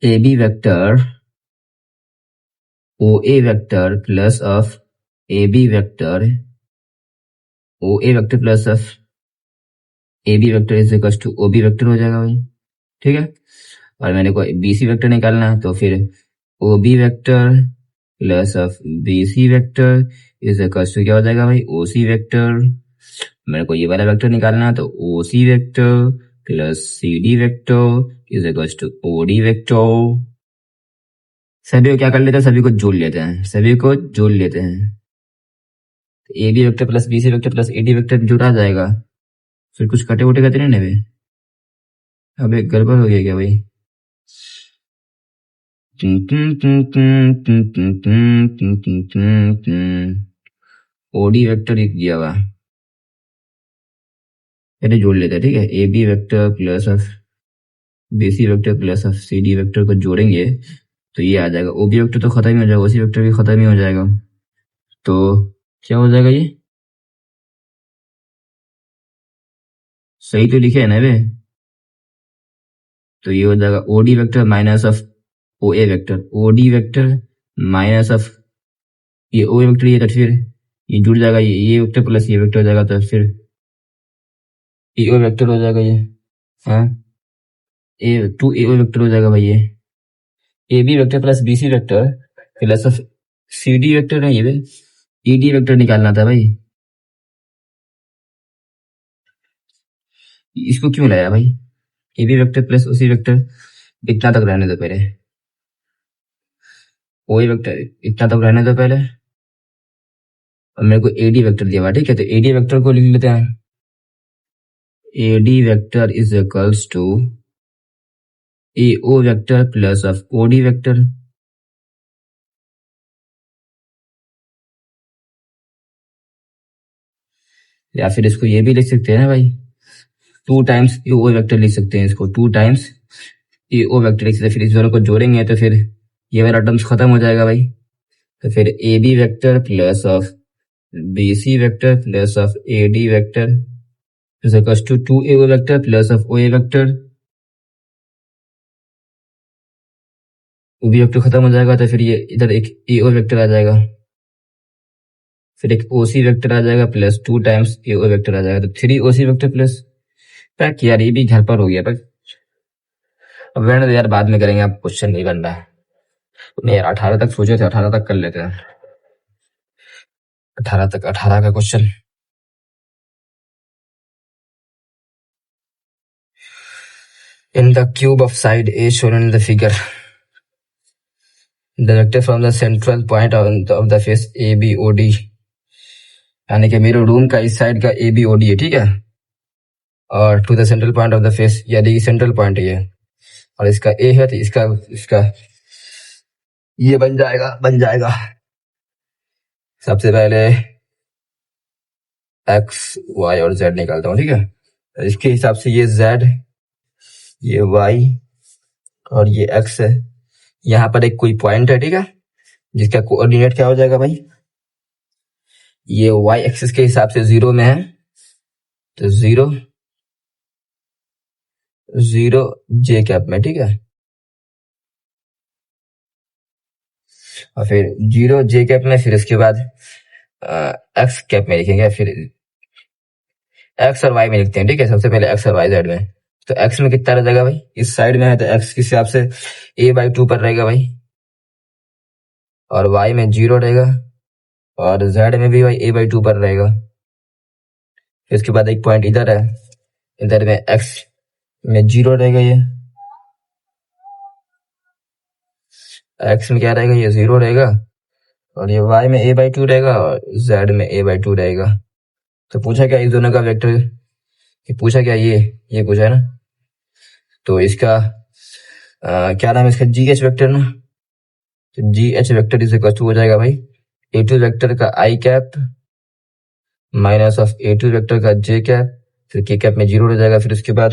Speaker 1: AB vector OA vector plus of AB vector OA vector plus of AB vector is equal to OB vector हो जाएगा भाई, ठीक है। और मैंने को BC वेक्टर निकालना है, तो फिर OB vector plus of BC vector is equal to क्या हो जाएगा भाई, OC वेक्टर। मेरे को ये वाला वेक्टर निकालना है, तो OC vector plus CD vector is equal to OD vector. सभी को क्या कर लेते हैं, सभी को जोड़ लेते हैं, सभी को जोड़ लेते हैं। AB vector plus BC vector plus AD vector जुड़ा जाएगा, फिर कुछ कटे उटे कहते नहीं भाई। अबे गड़बड़ हो गया क्या भाई, OD वेक्टर एक दिया हुआ, पहले जोड़ लेते हैं, ठीक है। AB vector plus of BC vector plus of CD vector को जोड़ेंगे तो ये आ जाएगा, OB वेक्टर तो खत्म ही हो जाएगा, OC वेक्टर भी खत्म ही हो जाएगा, तो क्या हो जाएगा, ये सही तो लिखे है ना बे। तो ये हो जाएगा OD vector minus of OA vector, OD vector minus of ये OA वेक्टर, ये तो फिर ये जुड़ जाएगा, ये वेक्टर प्लस ये वेक्टर हो जाएगा, तो फिर AO वेक्टर हो जाएगा ये, हाँ A2 AO वेक्टर हो जाएगा भाई। ये AB vector plus BC vector plus of CD vector है, ये ED वेक्टर निकालना था भाई। इसको क्यों लाया भाई, AB vector plus OC vector इतना तक रहने दो पहले, OA वेक्टर इतना तक रहने दो पहले, और मेरे को AD वेक्टर दिया हुआ, ठीक है। तो AD वेक्टर को लिख लेते हैं, AD vector is equals to AO vector plus of OD vector, या फिर इसको ये भी लिख सकते हैं ना भाई, 2 टाइम्स AO वेक्टर लिख सकते हैं, इसको 2 टाइम्स AO वेक्टर लिख सकते हैं। फिर इस दोनों को जोड़ेंगे तो फिर ये वाला टर्म्स खत्म हो जाएगा भाई, तो फिर AB vector plus of BC vector plus of AD vector is equals to 2 AO vector plus of OA vector, OB vector खत्म हो जाएगा, तो फिर ये इधर एक AO वेक्टर आ जाएगा, फिर एक OC वेक्टर आ जाएगा प्लस 2 टाइम्स AO वेक्टर आ जाएगा, तो 3 OC वेक्टर प्लस पैक। यार ये भी घर पर हो गया पर, अब रहने दो यार, बाद में करेंगे, अब क्वेश्चन नहीं बन रहा है। नहीं यार 18 तक सोचे थे, 18 तक कर लेते हैं, 18 तक, 18 का question. In the cube of side A shown in the figure, the vector from the central point of the face ABOD, यानी कि मेरे रूम का इस साइड का ABOD है, ठीक है, और to the central point of the face, यानी कि सेंट्रल पॉइंट है ये, और इसका ए है तो इसका इसका ये बन जाएगा। सबसे पहले एक्स वाई और जेड निकालता हूँ, ठीक है। तो इसके हिसाब से ये जेड, ये वाई और ये एक्स है। यहाँ पर एक कोई पॉइंट है, ठीक है, जिसका कोऑर्डिनेट क्या हो जाएगा भाई, ये वाई एक्सिस के हिसाब से 0 में है, तो 0 0 जे कैप में, ठीक है। और फिर 0 जे कैप में, फिर इसके बाद एक्स कैप में लिखेंगे, फिर एक्स और वाई में लिखते हैं, ठीक है। सबसे पहले एक्स और वाई जेड में, तो एक्स में कितना रह जाएगा भाई, इस साइड में है तो एक्स के हिसाब से a/2 पर रहेगा भाई, और वाई में 0 रहेगा, और जेड में भी भाई a/2 पर रहेगा। फिर इसके बाद एक पॉइंट इधर है, इधर में एक्स में 0 रहेगा, ये एक्स में क्या रहेगा, ये 0 रहेगा, और ये वाई में a/2 रहेगा, और जेड में a/2 रहेगा। तो पूछा क्या इस दोनों का वेक्टर, ये पूछा क्या, ये पूछा है ना। तो इसका क्या नाम है इसका, जी एच वेक्टर ना। तो G H vector is equal to हो जाएगा भाई a2 वेक्टर का I cap minus of a2 vector का जे कैप, फिर के कैप में 0 रह जाएगा। फिर उसके बाद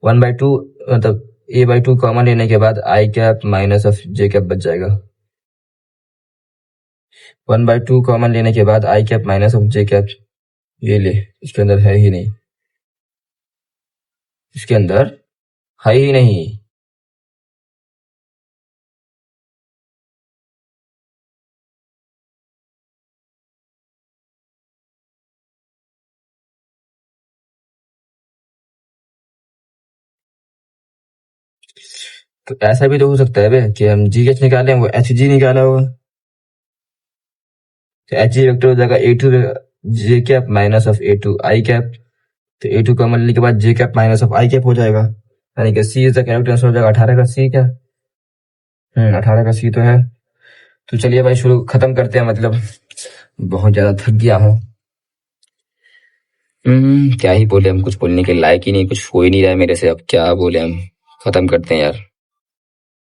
Speaker 1: 1/2 मतलब a/2 कॉमन लेने के बाद I cap minus of J cap बच जाएगा। 1/2 कॉमन लेने के बाद I cap minus of J cap, ये ले, इसके अंदर है ही नहीं, इसके अंदर है ही नहीं। तो ऐसा भी तो हो सकता है बे कि हम जी एच निकालें, वो एच जी निकाला होगा, तो एच जी वेक्टर हो जाएगा a2 J cap minus of a2 I cap. तो a2 कॉमन लेने के बाद J cap minus of I cap हो जाएगा, यानी कि C is the correct answer हो जाएगा 18 का सी। क्या 18 का सी तो है। तो चलिए भाई शुरू खत्म करते हैं, मतलब बहुत ज्यादा थक गया हूँ। क्या ही बोले, हम कुछ बोलने के लायक ही नहीं, कुछ हो ही नहीं रहा है मेरे से, अब क्या बोले, हम खत्म करते हैं यार।